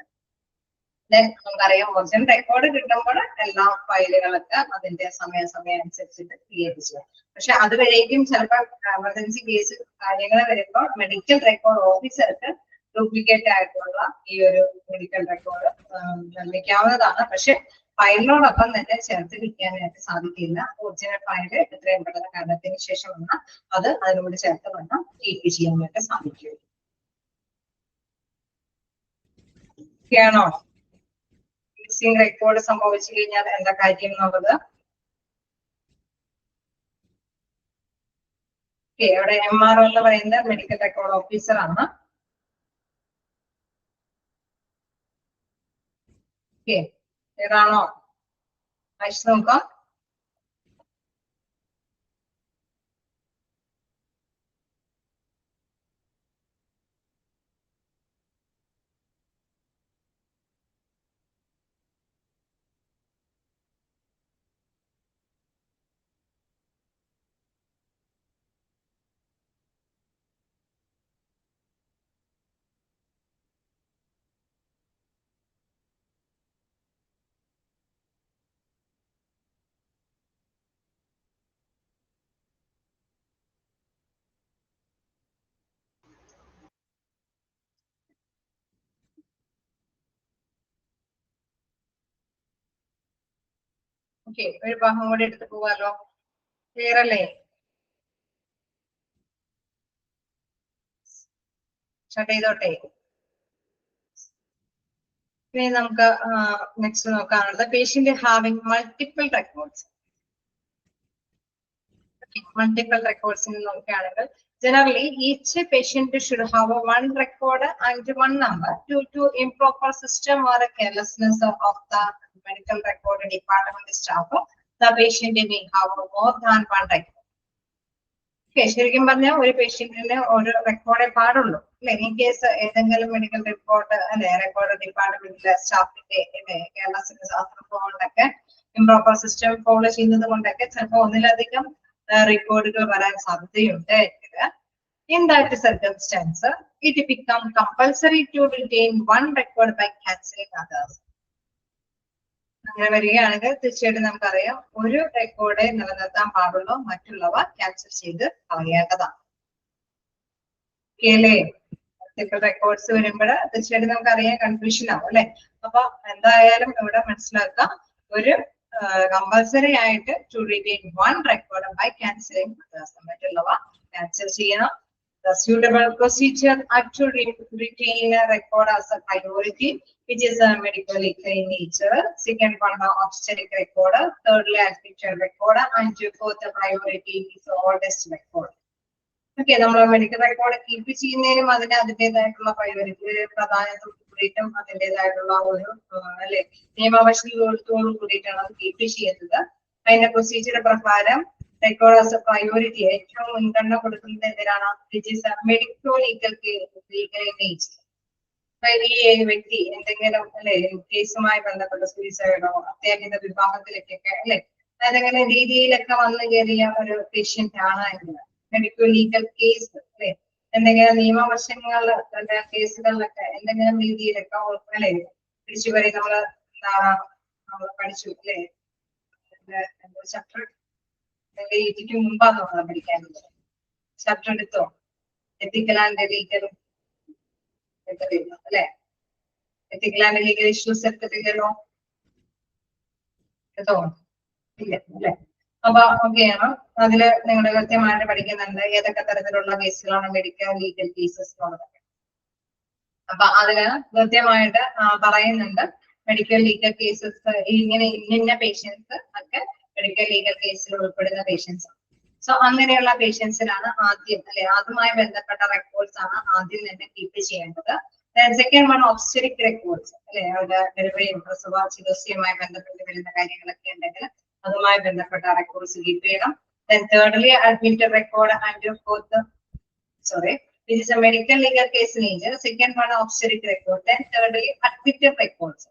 നമുക്കറിയാം original record കിട്ടുമ്പോൾ എല്ലാ ഫയലുകളൊക്കെ അതിന്റെ സമയം അനുസരിച്ചിട്ട് ക്രിയേറ്റ് ചെയ്യാം. പക്ഷെ അത് കഴിയും ചിലപ്പോൾ എമർജൻസി കേസ് കാര്യങ്ങൾ വരുമ്പോൾ മെഡിക്കൽ റെക്കോർഡ് ഓഫീസർക്ക് ഡ്യൂപ്ലിക്കേറ്റ് ആയിട്ടുള്ള ഈ ഒരു മെഡിക്കൽ റെക്കോർഡ് നിർമ്മിക്കാവുന്നതാണ്. പക്ഷെ ഫയലിനോടൊപ്പം തന്നെ ചേർത്ത് വെക്കാനായിട്ട് സാധിക്കില്ല. ഒറിജിനൽ ഫയല് എത്രയും പെട്ടെന്ന് കണ്ടെത്തിയതിനു ശേഷം വന്നാൽ അത് അതിനോട് ചേർത്ത് വന്നാൽ കീപ്പ് ചെയ്യാനായിട്ട് സാധിക്കും. ാണോ മിസ്സിംഗ് റെക്കോർഡ് സംഭവിച്ചു കഴിഞ്ഞാൽ എന്താ കാര്യം എന്നുള്ളത്? അവിടെ MRO എന്ന് പറയുന്നത് മെഡിക്കൽ റെക്കോർഡ് ഓഫീസർ ആണ്. ഏതാണോ അയച്ചു നോക്കാം. ഓക്കെ, ഒരു ഭാഗം കൂടി എടുത്ത് പോവാലോ. ക്ലിയർ അല്ലേ? സ്റ്റാർട്ട് ചെയ്തോട്ടെ. ഇനി നമുക്ക് നെക്സ്റ്റ് നോക്കാനുള്ളത് patient having multiple records. Multiple റെക്കോർഡ്സിന് നോക്കുകയാണെങ്കിൽ generally each patient should have one record and one number. Due to improper system or carelessness of the medical record department staff, the patient may have more than one record. ശരിക്കും പറഞ്ഞാൽ ഒരു പേഷ്യന്റിന് ഒരു റെക്കോർഡേ പാടുള്ളൂ അല്ലെ. In case ഏതെങ്കിലും medical report അല്ലെ record ഡിപ്പാർട്ട്മെന്റിലെ സ്റ്റാഫിന്റെ കേരളത്തിന്റെ ശാസ്ത്രം കൊണ്ടൊക്കെ ഇംപ്രോപ്പർ സിസ്റ്റം ഫോളോ ചെയ്യുന്നത് കൊണ്ടൊക്കെ ചിലപ്പോൾ ഒന്നിലധികം റെക്കോർഡുകൾ വരാൻ സാധ്യതയുണ്ട്. In that circumstance, it becomes compulsory to retain one record by cancelling others. അങ്ങനെ വരികയാണെങ്കിൽ തീർച്ചയായിട്ടും നമുക്കറിയാം ഒരു റെക്കോർഡെ നിലനിർത്താൻ പാടുള്ളൂ, മറ്റുള്ളവ ക്യാൻസൽ ചെയ്ത് കളയേണ്ടതാണ്. റെക്കോർഡ്സ് വരുമ്പോൾ തീർച്ചയായിട്ടും നമുക്കറിയാം കൺഫ്യൂഷൻ ആവും അല്ലെ. അപ്പൊ എന്തായാലും ഇവിടെ മനസ്സിലാക്കാം ഒരു കമ്പൽസറി ആയിട്ട് to retain one record by cancelling others. മറ്റുള്ളവ ക്യാൻസൽ ചെയ്യണം. The suitable procedure to retain a record as a priority, which is a medically in nature. Second one, the obstetric record. Thirdly, actual record. And fourth, the priority is the oldest record. Okay, നമ്മൾ medical record keep ചെയ്യുന്നതിനും അതിൻ്റെതായിട്ടുള്ള priority പ്രാധാന്യത്തോട് കൂടിയിട്ടും അതിൻ്റെതായിട്ടുള്ള ഒരു അല്ലെ നിയമാവശികളോട് കൂടിയിട്ടാണ് അത് keep ചെയ്യുന്നത്. അതിന്റെ പ്രൊസീജിയർ പ്രകാരം record as a priority ഏറ്റവും മുൻഗണന കൊടുക്കുന്നത് എന്തിനാണ്? Medico legal nature. ഈ വ്യക്തി എന്തെങ്കിലും അല്ലെ കേസുമായി ബന്ധപ്പെട്ട സൂയിസൈഡോ അത്യാഹിത വിഭാഗത്തിലേക്കൊക്കെ അല്ലെ ഏതെങ്കിലും രീതിയിലൊക്കെ വന്നു കയറിയ ഒരു പേഷ്യന്റ് ആണ് എന്നത് മെഡിക്കോ ലീഗൽ കേസ് അല്ലെ എന്തെങ്കിലും നിയമവശങ്ങൾ കേസുകളിലൊക്കെ എന്തെങ്കിലും രീതിയിലൊക്കെ അല്ലെ പിടിച്ചുപറി നമ്മള് പഠിച്ചു അല്ലേ ചാപ്റ്റർ ഇതിക്ക് മുമ്പാന്ന് നമ്മൾ പഠിക്കാനുള്ളത് ചാപ്റ്റർ എടുത്തോ എത്തിക്കൽ ആൻഡ് ലീഗൽ അല്ലെ എത്തിക്കൽ ആൻഡ് ലീഗൽ ഇഷ്യൂസ് എടുത്തിട്ടില്ലല്ലോ എടുത്തോ ഇല്ല അല്ലെ അപ്പൊ ഓക്കെയാണ് അതില് നിങ്ങൾ കൃത്യമായിട്ട് പഠിക്കുന്നുണ്ട് ഏതൊക്കെ തരത്തിലുള്ള കേസുകളാണ് മെഡിക്കൽ ലീഗൽ കേസസ് എന്നുള്ളത് അപ്പൊ അതില് കൃത്യമായിട്ട് പറയുന്നുണ്ട് മെഡിക്കൽ ലീഗൽ കേസസ് ഇങ്ങനെ ഇന്ന പേഷ്യൻസ് ഒക്കെ മെഡിക്കൽ ലീഗൽ കേസിൽ ഉൾപ്പെടുന്ന പേഷ്യൻസ് സോ അങ്ങനെയുള്ള പേഷ്യൻസിനാണ് ആദ്യം അല്ലെ അതുമായി ബന്ധപ്പെട്ട റെക്കോർഡ്സ് ആണ് ആദ്യം തന്നെ കീപ്പ് ചെയ്യേണ്ടത് സെക്കൻഡ് വൺ ഒബ്സ്റ്ററിക് റെക്കോർഡ്സ് അല്ലെ അവരുടെ ഡെലിവറിയും പ്രസവ ചികിത്സയുമായി ബന്ധപ്പെട്ട് വരുന്ന കാര്യങ്ങളൊക്കെ ഉണ്ടെങ്കിൽ അതുമായി ബന്ധപ്പെട്ട റെക്കോർഡ്സ് കീപ്പ് ചെയ്യണം then thirdly admitted record and fourth sorry this is a medical legal case nature second one obstetric record then thirdly admitted records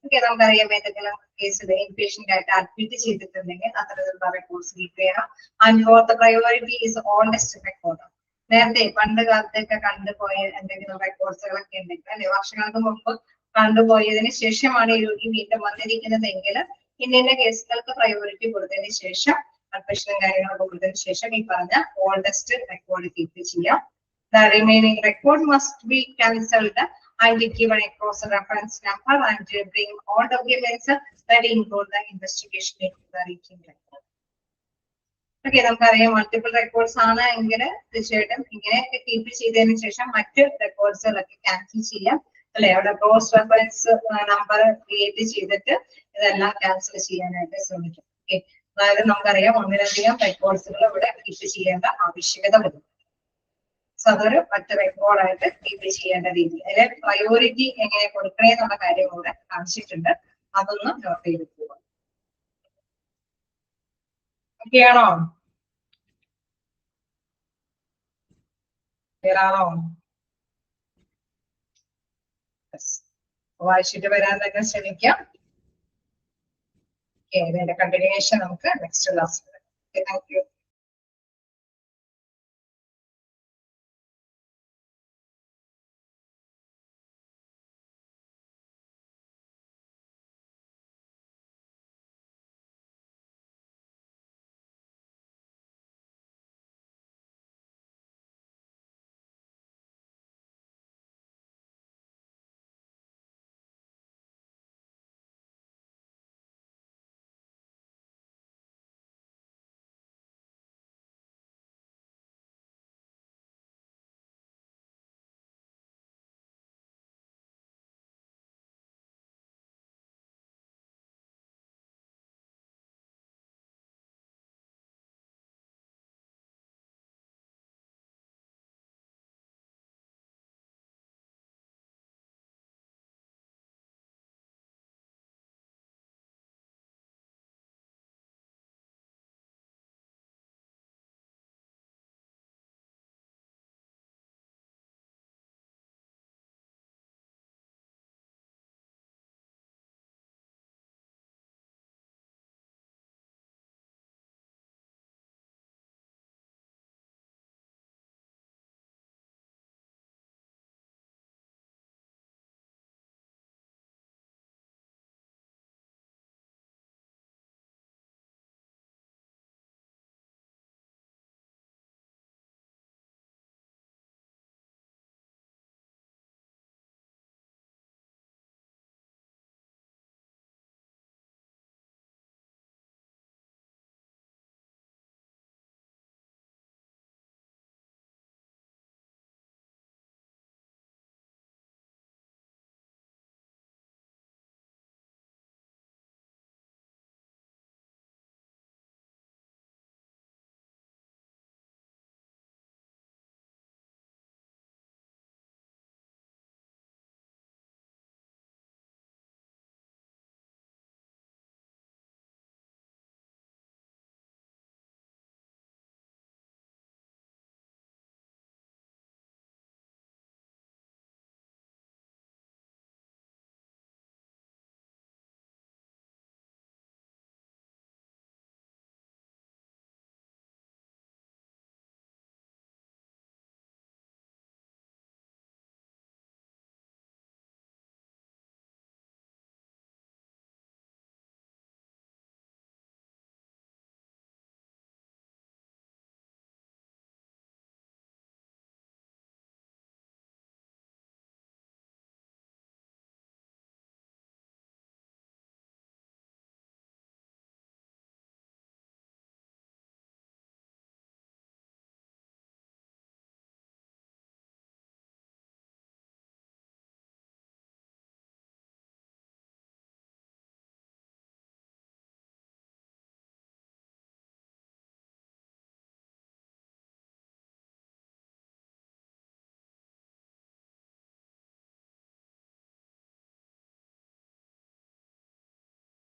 okay നമുക്കറിയാം ഏതെങ്കിലും കേസിൽ ഇൻപേഷ്യന്റ് ആയിട്ട് അഡ്മിറ്റ് ചെയ്തിട്ടുണ്ടെങ്കിൽ അത്തരത്തിലുള്ള റെക്കോർഡ്സ് കീപ്പ് ചെയ്യണം and fourth priority is oldest record നേരത്തെ പണ്ട് കാലത്തൊക്കെ കണ്ടുപോയ എന്തെങ്കിലും റെക്കോർഡ്സുകളൊക്കെ ഉണ്ടെങ്കിൽ അല്ലെ വർഷങ്ങൾക്ക് മുമ്പ് കണ്ടുപോയതിനു ശേഷമാണ് ഈ രോഗി വീണ്ടും വന്നിരിക്കുന്നതെങ്കിൽ ഇന്ന കേസുകൾക്ക് പ്രയോറിറ്റി കൊടുത്തതിന് ശേഷം അഡ്മിഷനും കാര്യങ്ങളൊക്കെ കൊടുത്തതിന് ശേഷം ഈ പറഞ്ഞ ഓൾഡസ്റ്റ് റെക്കോർഡ് കീപ്പ് ചെയ്യാം The remaining record must be cancelled and given a cross reference number and bring all documents that include the investigation into the reaching record. Okay, നമുക്കറിയാം മൾട്ടിപ്പിൾ റെക്കോർഡ്സ് ആണ് എങ്കിൽ തീർച്ചയായിട്ടും ഇങ്ങനെയൊക്കെ കീപ്പ് ചെയ്തതിനു ശേഷം മറ്റ് റെക്കോർഡ്സുകളൊക്കെ cancel ചെയ്യാം അല്ലെ അവിടെ ക്രോസ് റെഫറൻസ് നമ്പർ ക്രിയേറ്റ് ചെയ്തിട്ട് ഇതെല്ലാം ക്യാൻസൽ ചെയ്യാനായിട്ട് ശ്രമിക്കും ഓക്കെ അതായത് നമുക്കറിയാം ഒന്നിലധികം റെക്കോർഡ്സുകൾ ഇവിടെ കീപ്പ് ചെയ്യേണ്ട ആവശ്യകത വരും സോ അതൊരു മറ്റ് റെക്കോർഡായിട്ട് കീപ്പ് ചെയ്യേണ്ട രീതി അതിലെ പ്രയോറിറ്റി എങ്ങനെ കൊടുക്കണേ എന്നുള്ള കാര്യം കൂടെ കാണിച്ചിട്ടുണ്ട് അതൊന്ന് നോട്ട് ചെയ്ത് പോവാം ഓക്കെയാണോ ക്ലിയറാണോ വായിച്ചിട്ട് വരാൻ തന്നെ ശ്രമിക്കാം ഇതിന്റെ കണ്ടിന്യൂഷൻ നമുക്ക് നെക്സ്റ്റ് ക്ലാസ്സിൽ താങ്ക് യു